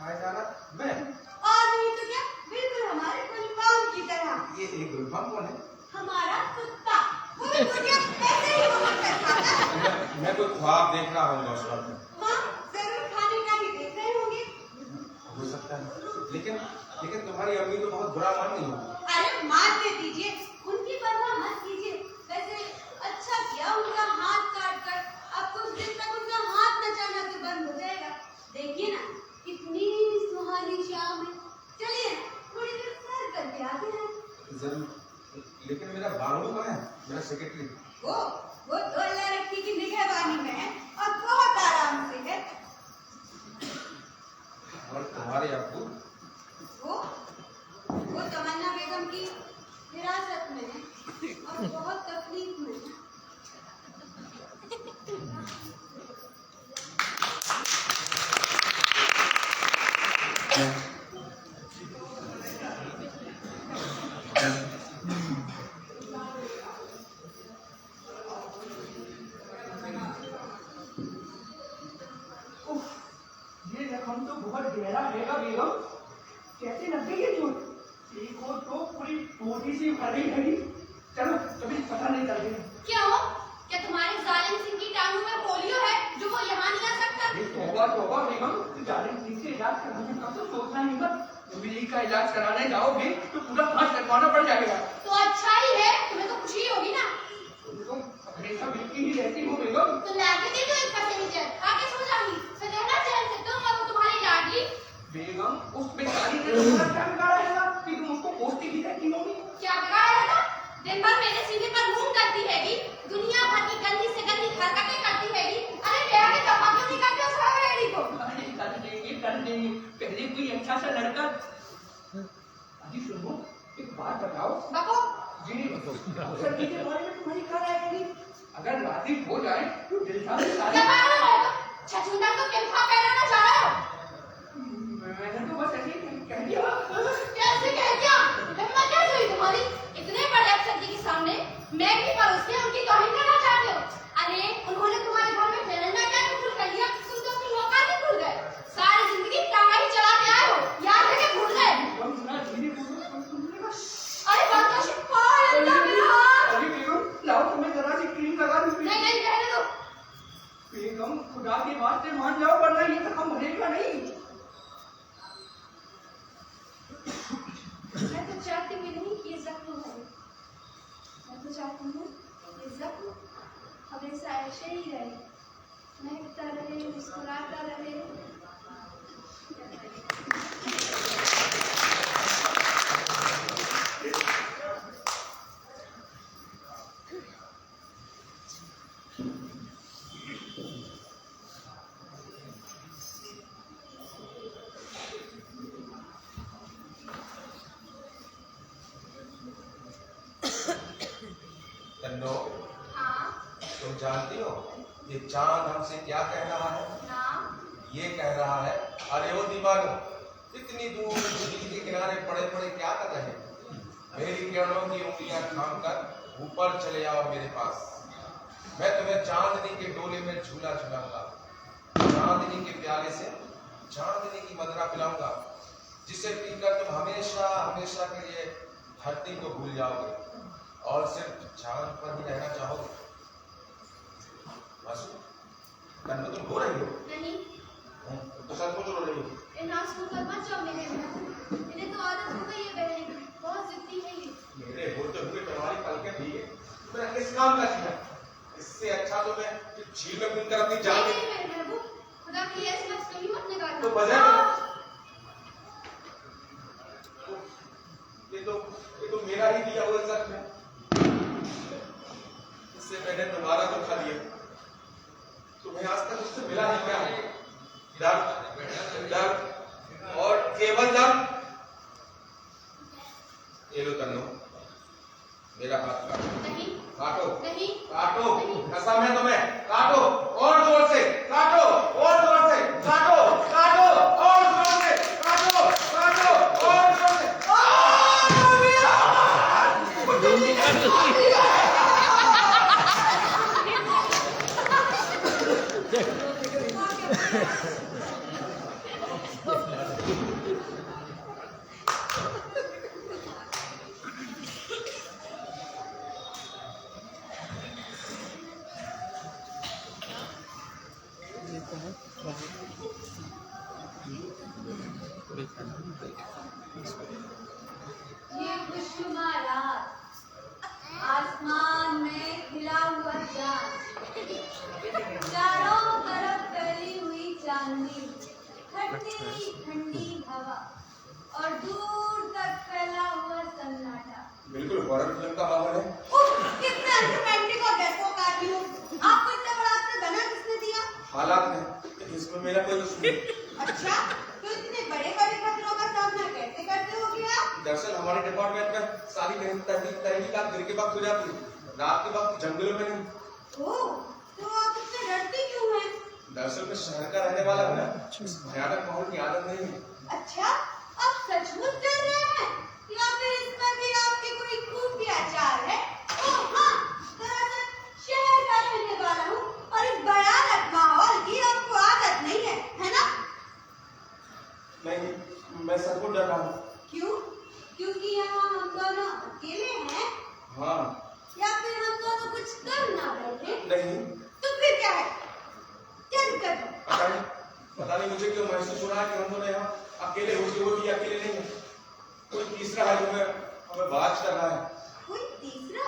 खाए जाना मैं और नहीं तो क्या, बिल्कुल हमारे गुलफाम की तरह। ये एक गुलफाम कौन है? हमारा कुत्ता, वो भी दुनिया ऐसे ही घूम कर खाता है। मैं कोई ख्वाब देख रहा हूँ उस वक्त। हाँ, जरूर खाने का ही देख रहे होंगे। हो सकता है, लेकिन तुम्हारी अम्मी तो बहुत बुरा मान रही होगी। अरे मान दे दीजिए, उनकी परवाह मत कीजिए। वैसे अच्छा किया उनका हाथ काट कर, अब कुछ दिन तक उनका हाथ न चलना तो बंद हो जाएगा। देखिए ना, कितनी सुहानी शाम है। चलिए थोड़ी देर सैर करके आते हैं। जरूर, लेकिन मेरा बांगड़ू कहाँ है? मेरा सेक्रेटरी। वो तो अल्लाह रखी की निगहबानी में है और बहुत आराम से है। और तुम्हारे अब्बू? वो तमन्ना बेगम की हिरासत में है और बहुत तकलीफ में है। ये जख्म तो बहुत गहरा रहेगा बेगम। कैसे लग गई ये चोट? एक और तो पूरी टोटी सी भर गई है। चलो कभी पता नहीं चल गया। क्यों? क्या तुम्हारे जालिम सिंह की टांगों में पोलियो है जो वो यहाँ नहीं आ सकता? तौबा बेगम, जालिम सिंह से इलाज कराने का तो सोचना ही मत। बिजली का इलाज कराने जाओगे तो पूरा फांस कटवाना पड़ जाएगा। तो अच्छा ही है, तुम्हें तो खुशी होगी ना। तुम हमेशा बिल्कुल ही रहती हो बेगम। तो लाके दे दो इसका सैनिटाइजर, आके सो जाऊंगी। फिर रहना चैन से, तुम और वो तुम्हारी लाडली। बेगम, उस बेचारी ने तुम्हारा क्या बिगाड़ा है कि तुम उसको पोस्टी की रहती होगी? क्या बिगाड़ा है? दिन भर मेरे सीने पर घूम करती हैगी, दुनिया भर की गंदी से गंदी हरकतें करती हैगी। अरे ब्याह के दफा क्यों नहीं करते उस हवेली को? अरे कर देंगे। पहले कोई अच्छा सा लड़का। अजी सुनो, एक बात बताओ। बको। जी, सर्दी के बारे में तुम्हारी क्या राय है? अगर रात्रि हो जाए तो दिलशाद से क्या पागल हो गए? छछूंदर को किम्फा पहनाना चाह रहे हो? मैंने तो बस ऐसे ही कह दिया। कैसे कह दिया? हिम्मत कैसे हुई तुम्हारी? इतने बड़े अफसर जी के सामने मैं भी परोस के उनकी तौहीन करना चाहते हो? अरे उन्होंने तुम्हारे घर में फैलना क्या कबूल कर लिया, तुम तो अपनी औकात ही भूल गए। सारी जिंदगी टांगा ही चलाते आए हो, याद है कि भूल गए? अरे बदमाशी पार अल्लाह मेरा हाथ। अरे बेगम, लाओ तुम्हें जरा सी क्रीम लगा दूं। नहीं नहीं रहने दो। बेगम, खुदा के वास्ते मान जाओ वरना ये जख्म भरेगा नहीं। मैं तो चाहती भी नहीं कि ये जख्म भरे। मैं तो चाहती हूँ ये जख्म हमेशा ऐसे ही रहे, महकता रहे, मुस्कुराता रहे। तन्नो, हाँ तुम जानती हो ये चांद हमसे क्या कह रहा है? ना ये कह रहा है, अरे ओ दीवानो, इतनी दूर बिजली के किनारे पड़े पड़े क्या कर रहे हैं? मेरी किरणों की उंगलियां थाम कर ऊपर चले आओ मेरे पास। मैं तुम्हें चांदनी के डोले में झूला झूलाऊंगा, चांदनी के प्याले से चांदनी की मदरा पिलाऊंगा, जिसे पीकर तुम हमेशा हमेशा के लिए धरती को भूल जाओगे और सिर्फ चांद पर ही रहना चाहोगे। मासूम, तन्नो तुम रो रही हो? नहीं, तो सचमुच रो रही हो? इन आंसुओं पर मत जाओ मेरे में। इन्हें तो आदत हो गई है बहने की, बहुत जिद्दी है ये। मेरे होते हुए तुम्हारी पलकें भीगे, मेरा किस काम का जीना? इससे अच्छा तो मैं झील में कूदकर अपनी जान नहीं नहीं मेरे महबूब, खुदा की ऐसी बात कहीं मत निकालना। तो बजाय ये तो मेरा ही दिया हुआ सच है। इससे मैंने तुम्हारा धोखा दिया। तुम्हें आज तक मुझसे मिला ही क्या है? दर्द और केवल दर्द। ये लो तन्नो, मेरा हाथ काटो। नहीं काटो नहीं काटो, कसम है तुम्हें, काटो और जोर से काटो, और जोर से काटो, काटो और जोर से काटो, काटो और जोर से। ये खुशनुमा रात, आसमान में खिला हुआ चांद, चारों तरफ फैली हुई चांदनी, ठंडी ठंडी हवा और दूर तक फैला हुआ सन्नाटा। बिल्कुल हॉरर फिल्म का माहौल है। कितने अनरोमांटिक और बेवकूफ हो। आपको इतना बड़ा अफसर बना किसने दिया? हालात में, इसमें मेरा कोई कसूर नहीं। अच्छा, तो इतने बड़े बड़े खतरों का सामना कैसे करते होगे आप? दरअसल हमारे डिपार्टमेंट में सारी तहकीकात दिन के वक्त हो जाती है, रात के वक्त जंगलों में नहीं। ओह, तो आप इतने डरते क्यों हैं? दरअसल मैं शहर का रहने वाला हूँ ना, इस भयानक माहौल की आदत नहीं है। अच्छा, आप सचमुच डर रहे हैं या फिर इसमें भी आपके कोई खुफिया चाल है? ओह हाँ, दरअसल शहर का रहने वाला हूँ और इस भयानक माहौल की आपको आदत नहीं है ना? नहीं, मैं सचमुच डर रहा हूँ। क्यों? क्योंकि यहाँ हम दोनों अकेले हैं? हाँ। या फिर हम दोनों कुछ कर ना बैठे? नहीं। तो फिर क्या है? क्या दिक्कत है? पता नहीं मुझे क्यों महसूस हो रहा है कि हम दोनों यहाँ अकेले होते हुए भी अकेले नहीं है। कोई तीसरा है जो हमें बात कर रहा है। कोई तीसरा?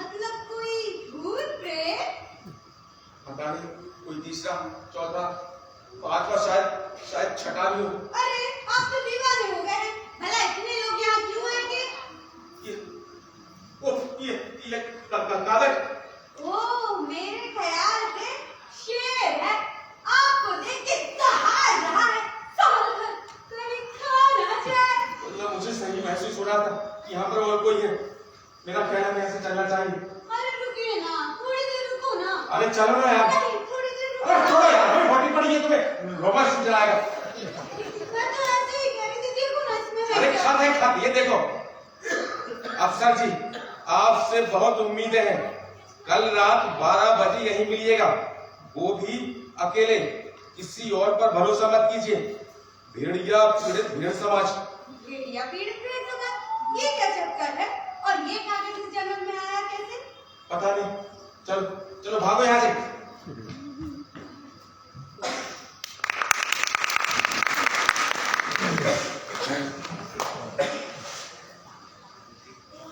मतलब कोई भूत प्रेत? पता नहीं, कोई तीसरा, चौथा, पांचवा, शायद छठा भी हो। अरे आप तो दीवाने हो गए हैं। भला इतने लोग यहाँ क्यों आएंगे? ये कागज। ओह, मेरे ख्याल से शेर है। आपको देख के दहाड़ रहा है। संभल कर, कहीं खा ना जाए। मुझे सही महसूस हो रहा था कि यहाँ पर और कोई है। मेरा ख्याल है ऐसे चलना चाहिए। अरे रुकिए ना, थोड़ी देर रुको ना। अरे चलो ना यार। नहीं, थोड़ी देर रुको। अरे छोड़ो यार, हमें फटी पड़ी है, तुम्हें रोमा सूझ जाएगा। मैं तो ऐसे ही कह रही थी, देखो ना इसमें। अरे खत ये देखो। अफसर जी, आपसे बहुत उम्मीदें हैं। कल रात 12 बजे यहीं मिलिएगा, वो भी अकेले। किसी और पर भरोसा मत कीजिए। भेड़िया पीड़ित भेड़ समाज। भेड़िया पीड़ित भेड़ समाज, ये क्या चक्कर है? और ये कागज इस जंगल में आया कैसे? पता नहीं। चलो भागो यहाँ से।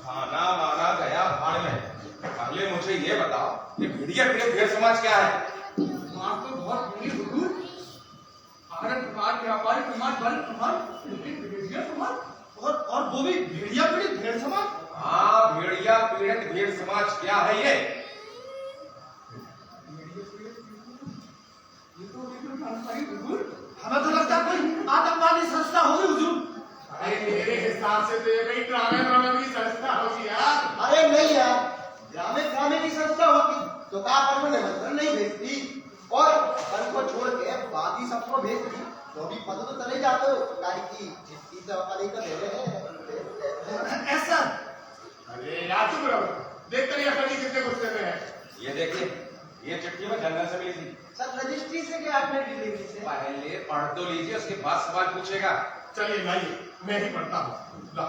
खाना माना गया भाड़ में। पहले मुझे ये बताओ कि भेड़िया पीड़ित भेड़ समाज क्या है? मार तो बहुत बड़ी हुजूर। भारत समाज, व्यापारी समाज, वन समाज, लेकिन भेड़िया समाज और वो भी भेड़िया पीड़ित भेड़ समाज। हाँ, भेड़िया पीड़ित भेड़ समाज क्या है ये? हमें तो लगता है कोई आतंकवादी संस्था होगी हुजूर। अरे मेरे हिसाब से तो ये कोई ड्रामे की संस्था होगी यार। अरे नहीं यार, ड्रामे की संस्था होती तो कापर में निमंत्रण नहीं भेजती और मन को छोड़ के बाकी सबको भेजती तो भी पता तो चले जाते हो गाड़ी की चिट्ठी से अपने का दे रहे हैं ऐसा। अरे यार चुप रहो, देख कर ये कितने गुस्से में है। ये देखिए, ये चिट्ठी में जंगल से मिली थी। सर रजिस्ट्री से क्या आपने डिलीवरी से? पहले पढ़ तो लीजिए, उसके बाद सवाल पूछेगा। चलिए लाइए, मैं ही पढ़ता हूँ। ला।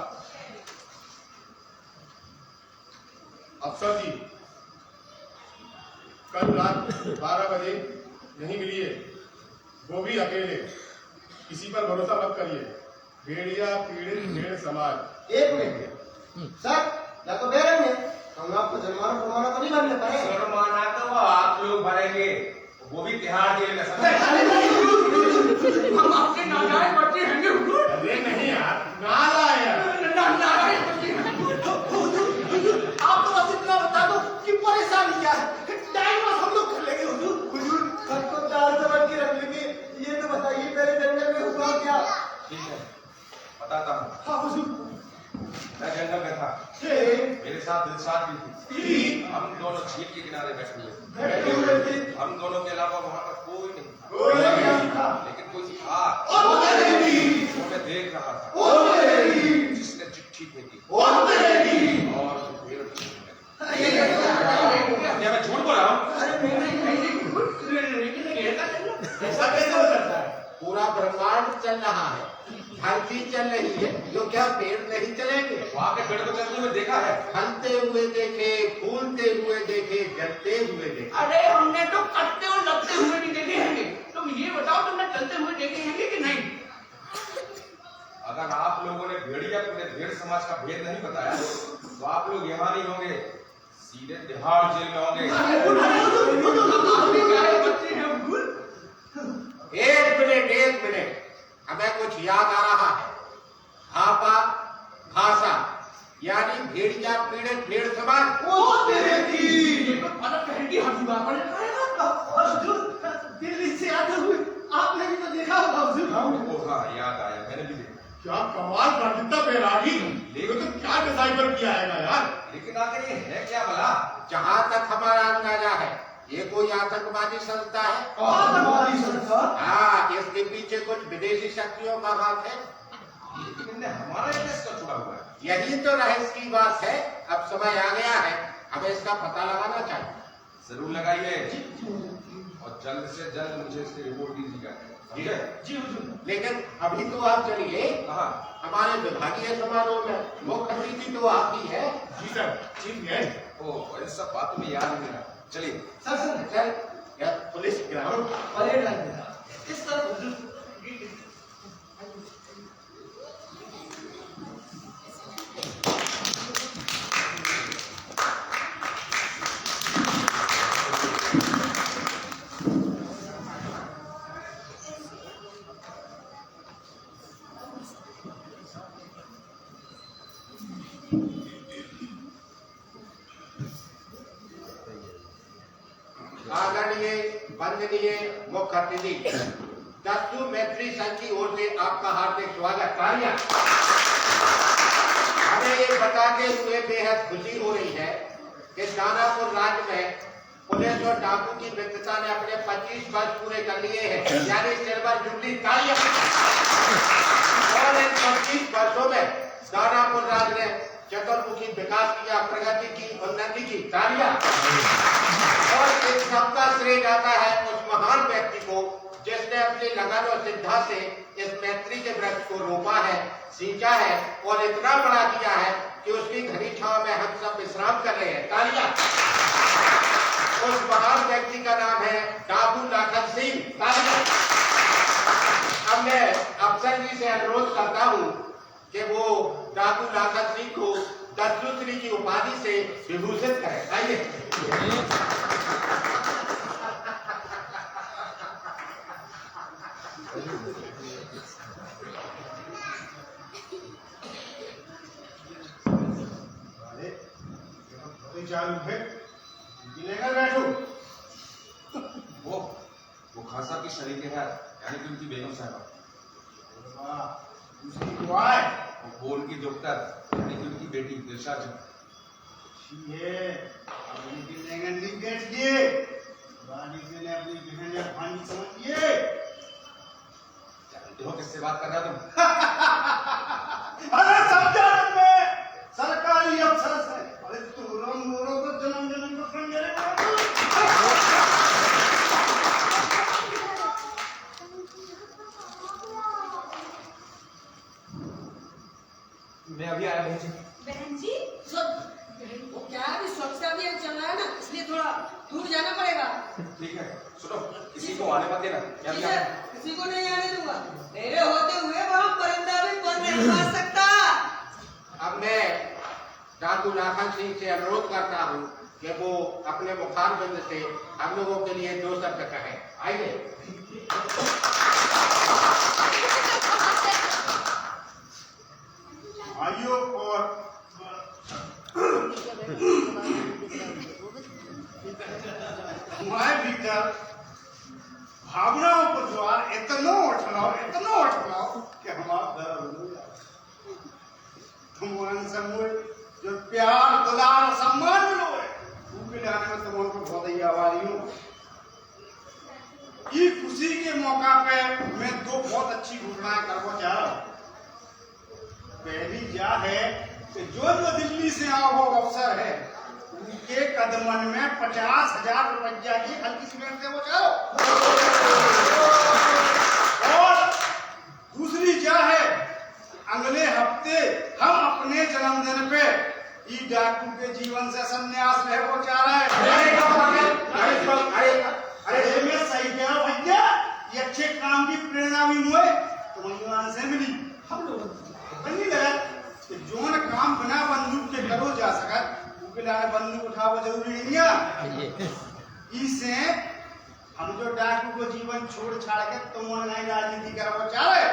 अफसर जी, कल रात 12 बजे यहीं मिलिए, वो भी अकेले। किसी पर भरोसा मत करिए। भेड़िया पीड़ित भेड़ समाज। एक मिनट सर, या तो बेरंगे हम आपको जुर्माना फरमाना तो नहीं भरने पाए। जुर्माना तो आप लोग भरेंगे, वो भी तिहाड़ जेल में। हम आपके नाजायज बच्चे हैं हुजूर। अरे नहीं यार, नाला है यार। नाजायज बच्चे हैं। आप तो बस इतना बता दो कि परेशानी क्या है। डाइवोर्स हम लोग कर लेंगे हुजूर। हुजूर सबको चार समझ के रख लेंगे। ये तो बताइए मेरे जंगल में हुआ क्या? ठीक है, बताता हूँ। हाँ हुजूर। मैं जंगल में था, मेरे साथ दिलशाद भी थी। हम दोनों झील के किनारे बैठे हुए थे। हम दोनों के अलावा वहाँ पर कोई नहीं था, लेकिन कोई था जो मैं देख रहा था, जिसने चिट्ठी भेजी और भेड़ क्या मैं झूठ बोल रहा हूँ? ऐसा कैसे हो सकता है? पूरा ब्रह्मांड चल रहा है, धरती चल रही है, जो क्या पेड़ नहीं चलेंगे? वहाँ के पेड़ को चलते हुए देखा है, फलते हुए देखे, फूलते हुए देखे, जलते हुए देखे। अरे हमने तो कटते और लगते हुए भी देखे हैं। तुम ये बताओ, तुमने चलते हुए देखे हैं कि नहीं? अगर आप लोगों ने भेड़िया पूरे भेड़ समाज का भेद नहीं बताया तो आप लोग यहाँ नहीं होंगे, सीधे तिहाड़ जेल में होंगे। एक मिनट, हमें कुछ याद आ रहा है। भापा भाषा यानी भेड़िया पीड़ित भेड़ समाज। वो तेरे की अलग कहेंगी हम और हुजूर, दिल्ली से आते हुए आपने भी तो देखा होगा हुजूर। हाँ, याद आया, मैंने भी देखा। क्या कमाल कर दिया बैरागी, लेकिन तो क्या डिसाइफर किया है ना यार। लेकिन आखिर ये है क्या भला? जहाँ तक हमारा अंदाजा है ये कोई आतंकवादी संस्था है। आतंकवादी संस्था? हाँ, इसके पीछे कुछ विदेशी शक्तियों का हाथ है। लेकिन इनने हमारा इंटरेस्ट का छुड़ा हुआ है। यही तो रहस्य की बात है। अब समय आ गया है, हमें इसका पता लगाना चाहिए। जरूर लगाइए और जल्द से जल्द मुझे इसकी रिपोर्ट दीजिएगा। ठीक है जी हुजूर। लेकिन अभी तो आप चलिए, हमारे विभागीय समारोह में मुख्य अतिथि तो आप ही है। जी सर, चीफ है। ओ, इन सब बातों में याद नहीं रहा। चलिए सर या पुलिस ग्राउंड परेड लग इस तरफ हुजूर। आदरणीय वंदनीय मुख्य अतिथि, दस्तू मैत्री संघ की ओर से आपका हार्दिक स्वागत। हमें ये बताते हुए बेहद खुशी हो रही है कि दानापुर राज्य में पुलिस और डाकू की मित्रता ने अपने 25 वर्ष पूरे कर लिए हैं, यानी सिल्वर जुबली। और इन 25 वर्षों में दानापुर राज्य ने चतुर्मुखी विकास किया, प्रगति की, उन्नति की। और इस सबका श्रेय जाता है उस महान व्यक्ति को जिसने अपनी लगन और श्रद्धा से इस मैत्री के वृक्ष को रोपा है, सींचा है और इतना बड़ा किया है कि उसकी घनी छांव में हम सब विश्राम कर रहे हैं। तालियां। उस महान व्यक्ति का नाम है डाकू लाखन सिंह। तालियां। अब मैं अफसर जी से अनुरोध करता हूँ कि वो डाकू लाखन सिंह को दस्तूश्री की उपाधि से विभूषित करें। आइए। चालू है, लेकर बैठो। वो खान साहब की शरीक है, यानी कि उनकी बेगम साहबा। उसकी दुआ है। वो उनकी डॉक्टर, यानी कि उनकी बेटी दिलशा जी। ये अपनी लगन नहीं बेच दिए, वालिद ने अपनी बहन या भांजी समझ लिए। जानते हो किससे बात कर रहा तुम? अरे समझा मैं, सरकारी अफसर से। अरे तू रोम को जन्म जन्म को समझ मैं अभी आया बहन जी वो क्या है, स्वच्छता अभियान चल रहा है ना, इसलिए थोड़ा दूर जाना पड़ेगा। ठीक है, सुनो, किसी को आने मत देना। ठीक है, किसी को नहीं आने दूंगा। मेरे होते हुए वहाँ परिंदा भी पर नहीं पा सकता। अब मैं डाकू लाखन सिंह से अनुरोध करता हूँ कि वो अपने मुखार बंद से हम लोगों के लिए 2 शब्द कहें। आइए। भाइयों और हमारे भीतर भावनाओं को द्वार इतना उठलाओ कि हमारा दर्द हो जाए। तुम समूह जो प्यार दुलार और सम्मान मिलो है, उनके जाने में तुम उनको बहुत ही आभारी हूँ। ये खुशी के मौका पे मैं 2 बहुत अच्छी घोषणाएं करना चाह रहा हूँ। पहली क्या है कि जो दिल्ली से आओ वो अफसर है, उनके कदमन में 50,000 रुपया की हल्की सीमेंट से वो जाओ। और दूसरी क्या है, अगले हफ्ते हम अपने जन्मदिन पे ई डाकू के जीवन से संन्यास ले वो चाह रहे हैं। अरे मैं सही कह रहा हूँ भैया, ये अच्छे काम की प्रेरणा भी मुझे तो से मिली। हम लोग छोड़ छाड़ के तुम ऑनलाइन राजनीति करो चाहे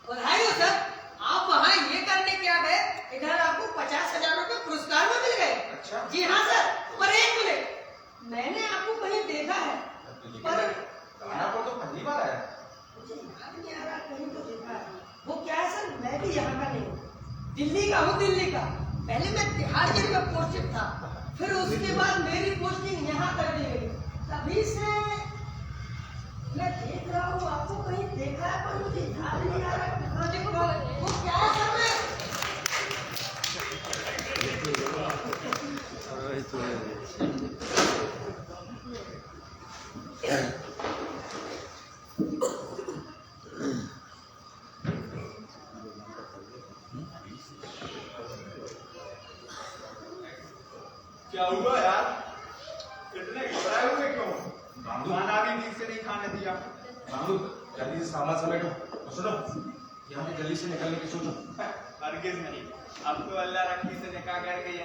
बधाई हो सर, आप वहाँ ये करने क्या गए, इधर आपको 50,000 रुपए पुरस्कार में मिल गए। अच्छा। जी हाँ सर, पर एक मिनट, मैंने आपको कहीं देखा है, पर दानापुर तो पहली बार आया। याद नहीं आ रहा, कहीं तो देखा है। वो क्या है सर, मैं भी यहाँ का नहीं हूँ, दिल्ली का हूँ, दिल्ली का। पहले मैं तिहाड़ जेल में पोस्टेड था, फिर उसके बाद मेरी पोस्टिंग यहाँ कर दी गई। तभी से मैं देख रहा हूँ, आपको कहीं देखा है, पर मुझे याद नहीं आ रहा। वो क्या है सर, मैं क्या हुआ यार? इतने घबराए हुए क्यों? खाना भी ठीक से नहीं खाने दिया। मामू जल्दी से सामान समेटो और सुनो, यहाँ पे जल्दी से निकलने की सोचो। हरगिज नहीं, अब तो अल्लाह रखी से निकाह करके ये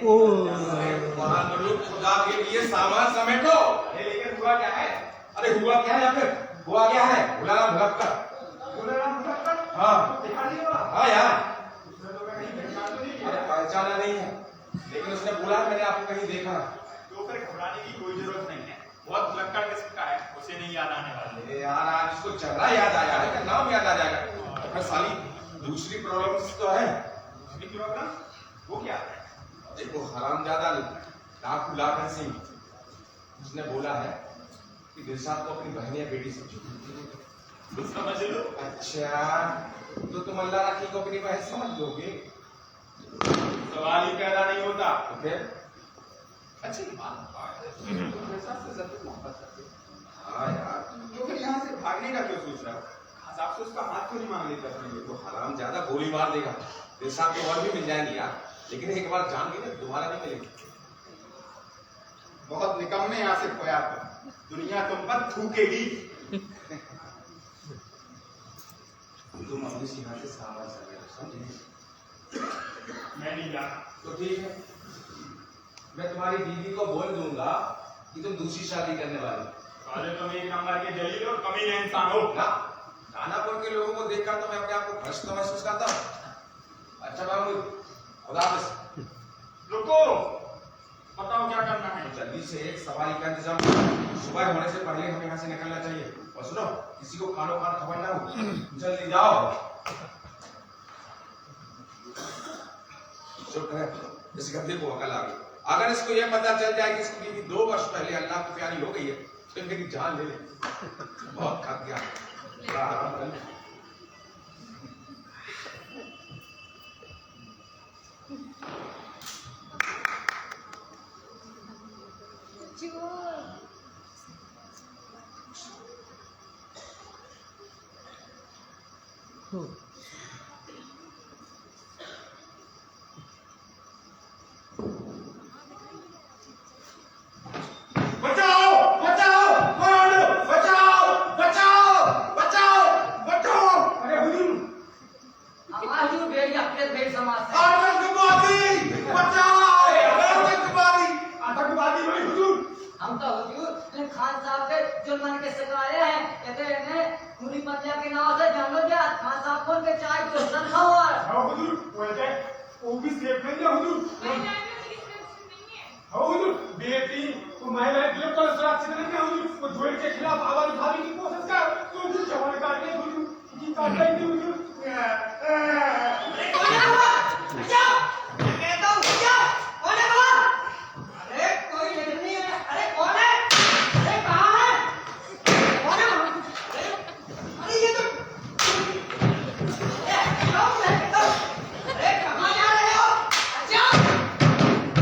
वहाँ मलूक खुदा के लिए सामान समेटो। लेकिन हुआ क्या है? अरे हुआ क्या है या फिर हुआ क्या है? गुलाम मुजफ्फर। हाँ दिखा नहीं हुआ? हाँ यार, उसने तो कहीं पहचान तो नहीं अरे किया। पहचाना नहीं है, लेकिन उसने बोला मैंने आपको कहीं देखा। तो फिर घबराने की कोई जरूरत नहीं है, बहुत भुलक्कड़ किस्म का है, उसे नहीं याद आने वाला। अरे यार आज उसको चेहरा याद आ जाएगा, नाम याद आ जाएगा, फिर साली दूसरी प्रॉब्लम्स तो है। दूसरी प्रॉब्लम वो क्या है? देखो हरामजादा डाकू लाखन सिंह, उसने बोला है कि दिलशाद को अपनी बहन या बेटी समझो। समझ लो। अच्छा, तो तुम अल्लाह राखी को अपनी बहन समझ लोगे? सवाल ही पैदा नहीं होता। तो फिर अच्छी बात है, तुम मेरे साथ से ज़रूर मोहब्बत करते हो। हाँ यार, तो फिर यहाँ से भागने का क्यों सोच रहा हो? आप से उसका हाथ क्यों नहीं मांग लेते अपने लिए? तो हरामजादा गोली मार देगा। दिलशाद को और भी मिल जाएंगे यार, लेकिन एक बार जान गई ना दोबारा नहीं मिलेगी। बहुत निकम्मे आसिफ हो यार, दुनिया तुम पर थूकेगी। तुम अपनी सीमा से सामान समझे? मैं नहीं जाना। तो ठीक है, मैं तुम्हारी दीदी को बोल दूंगा कि तुम दूसरी शादी करने वाली। साले तुम एक नंबर के जलील और कमीने इंसान हो ना, दानापुर के लोगों को देखकर तो मैं अपने आप को भ्रष्ट तो महसूस करता हूँ। अच्छा महमूद, खुदा हाफिज। रुको, बताओ क्या करना है? जल्दी से एक सवारी का इंतजाम करो, सुबह होने से पहले हमें यहाँ से निकलना चाहिए। और सुनो, किसी को खानो खान खबर ना हो, जल्दी जाओ। शुक्र है इस गंदे को अकल आ गई। अगर इसको यह पता चल जाए कि इसकी बीवी 2 वर्ष पहले अल्लाह की प्यारी हो गई है, तो मेरी जान ले ले। बहुत खा गया। बचाओ, बचाओ, मारो, बचाओ, बचाओ, बचाओ, बचाओ। अरे हुजूर, आवाज जो बेड़िया फिर भेड़ समाज से आतंकवादी, बचाओ, आतंकवादी, आतंकवादी भाई हुजूर। हम तो हुजूर ने खान साहब के जो मन के सिकाए हैं, कहते हैं खूनी पंजा के नाम से जंगल जा खान साहब को के चाय तो रखा हुआ है। हाँ हुजूर, वो भी सेफ नहीं है हुजूर। हाँ हुजूर, बेटी तो महिलाएं बिल्कुल सुरक्षित नहीं है हुजूर। वो जोड़ के खिलाफ आवाज उठाने की कोशिश कर, तो हुजूर जवान काटने हुजूर की काटने की हुजूर। कौन है वो? बचाओ! मैं कहता हूँ बचाओ! कौन है वो? अरे कोई नजर नहीं है। अरे कौन है? अरे कहाँ है? कौन है वो? अरे ये तो अरे कहाँ जा रहे हो? अच्छा!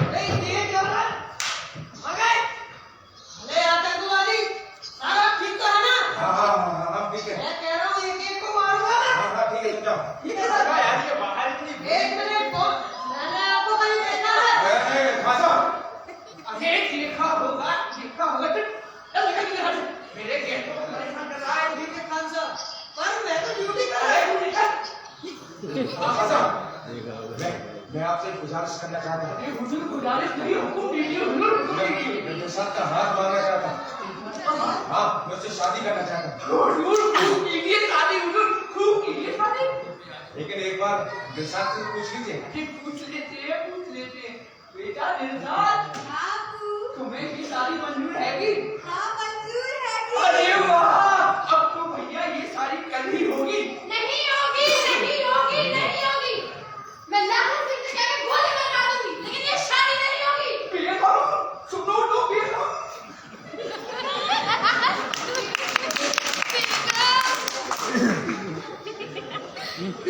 अरे ये जवान मगर अरे आतंकवादी सारा ठीक तो है ना? हाँ ठीक है। मैं कह रहा हूँ एक को मारूंगा मैं। हाँ ठीक है, तुम जाओ। ठीक है सर। यार ये बाहर इतनी एक मिनट को मैंने आपको कहीं देखा है। खासा अरे देखा होगा तो चल निकल निकल मेरे गेट को परेशान कर रहा है ठीक है खान साहब पर मैं तो ड्यूटी कर रहा हूँ निकल खासा मैं आपसे एक गुजारिश करना चाहता हूँ। अरे हुजूर गुजारिश नहीं, हुकुम कीजिए हुजूर, हुकुम कीजिए। मैं दिलशाद का हाथ मांगना चाहता हूँ। हाँ, मैं उससे शादी करना चाहता हूँ। हुजूर खूब कीजिए शादी, हुजूर खूब कीजिए शादी। लेकिन एक बार दिलशाद से पूछ लीजिए। अरे पूछ लेते बेटा दिलशाद, तुम्हें की शादी मंजूर है कि? हाँ मंजूर है कि? अरे वाह, अब तो भैया ये शादी कल ही होगी। नहीं होगी, नहीं होगी, नहीं होगी। मैं लाखों जिंदगी में गोली बना दूंगी, लेकिन ये शादी नहीं होगी। बेगम, सुनो तो बेगम।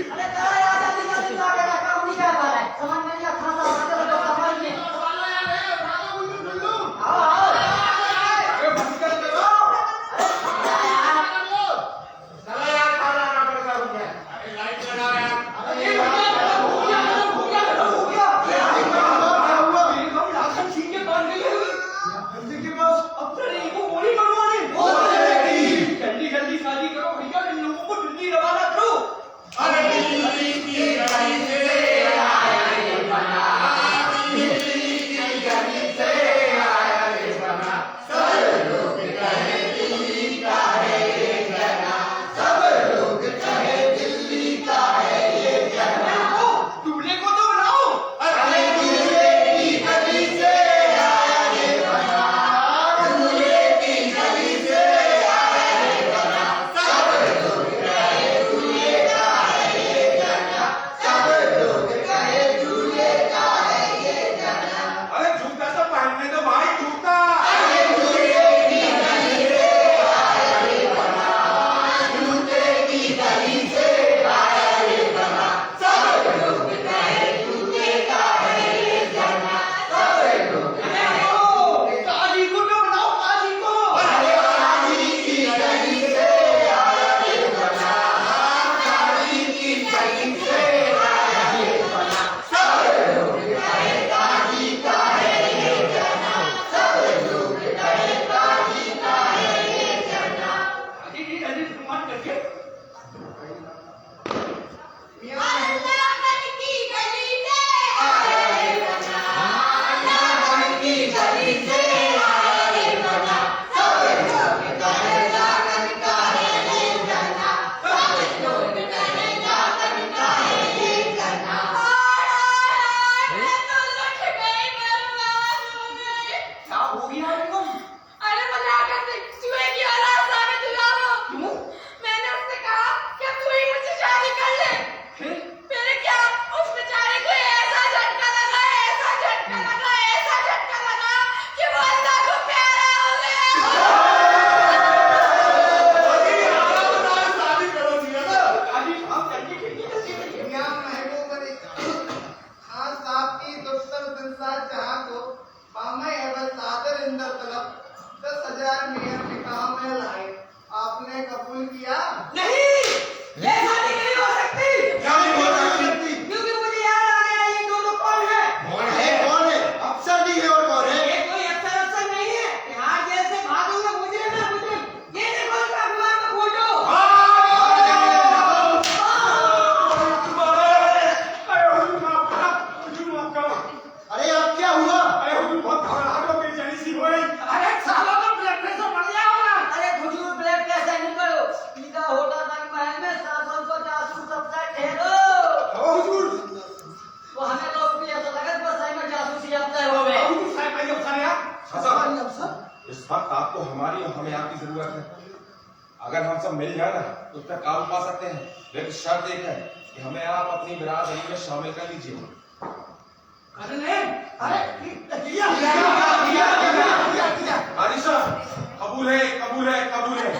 अरे तारा यार जल्दी जल्दी ला के रखा, उन्हीं क्या कर रहा है? समझ में नहीं आता, खाना आगे बढ़ो, समझ में। आओ आओ। अरे भटकल करो। चलो यार, खाना आना पड़ता है मुझे। अरे लाइट लगाओ यार। अरे भैया, हो गया। बेगम लाखन सिंह के पास गई है। अब तो नहीं, वो गोली मरवाने। जल्दी शादी करो भैया, इन लोगों को दिल्ली रवाना करो। अरे दिल्ली की गली से आया रे बना, दिल्ली की गली से आया रे बना, सब लोग कहे दिल्ली का है ये जना, सब लोग कहे दिल्ली का है ये जना। दूल्हे को तो बनाओ। अरे दूल्हे की गली से आया रे बना, दूल्हे की गली से आया रे बना, सब लोग कहे दूल्हे का है ये जना, सब लोग कहे दूल्हे का है ये जना। अरे जूता तो पहनने दो भाई, जूता। अरे दूल्हे की गली से आया रे बना, दूल्हे की गली से आया रे बना, सब लोग कहे दूल्हे का है ये जना, सब लोग कहे। काजी को तो बनाओ, काजी को। अरे काजी की गली से आया रे बना, काजी की गली से आया रे बना, सब लोग कहे काजी का है ये जना, सब लोग कहे काजी का है ये जना। काजी जी जल्दी शुरुआत करके। अल्लाह की गली से आया रे बना, नागन की गली से आया रे बना, सब लोग कहे नागन का है ये जना, सब लोग कहे नागन का है ये जना। मैं तो लुट गई, बर्बाद हो गई। क्या हो गया बेगम? अरे मलाकर से चूहे की औलाद साबित हुआ हो। क्यों? मैंने उससे कहा कि तू ही मुझसे शादी कर ले। फिर क्या, उस बेचारे को ऐसा झटका लगा, ऐसा झटका लगा, ऐसा झटका लगा कि वो अल्लाह को प्यारा हो गया। शादी करो जी ना। काजी साहब जल्दी खिड़की जल्दी करिए। मियां महबूब अली खान साहब की दफ्तर दिलशाद जहां को मामे एवं सादर इंदर तलब 10,000 मियां निकाह में लाए। आपने कबूल किया? नहीं, ये शादी नहीं हो सकती, क्या नहीं हो सकती? क्योंकि मुझे याद आ गया ये दोनों कौन है। कौन है? अफसर जी है और कौन है? ये कोई अफसर नहीं है, यहाँ जैसे भागूंगा मुजरिम है मुजरिम। ये देखो इसका अखबार में फोटो। अरे हुजूर माफ करो, हुजूर माफ करो। अरे अब क्या हुआ? अरे हुजूर बहुत घबराहट हो गई, जैसी सी हुई। अरे सालों का ब्लड प्रेशर बढ़ गया होगा। अरे हुजूर ब्लड कैसे नहीं करो, सीधा होटल तक महल में शासन को जासूस सबसे ठहरो। ओ हुजूर, वो हमें तो भी ऐसा लगा बस सही में जासूसी अब तय हो गए। हुजूर साहब आइए, अफसर यार। हसन, इस वक्त आपको हमारी और हमें आपकी जरूरत है। अगर हम सब मिल जाए ना तो उस पर काबू पा सकते हैं, लेकिन शर्त एक है कि हमें आप अपनी बिरादरी में शामिल कर लीजिए। अरे आदिशा, कबूल है, कबूल है, कबूल है।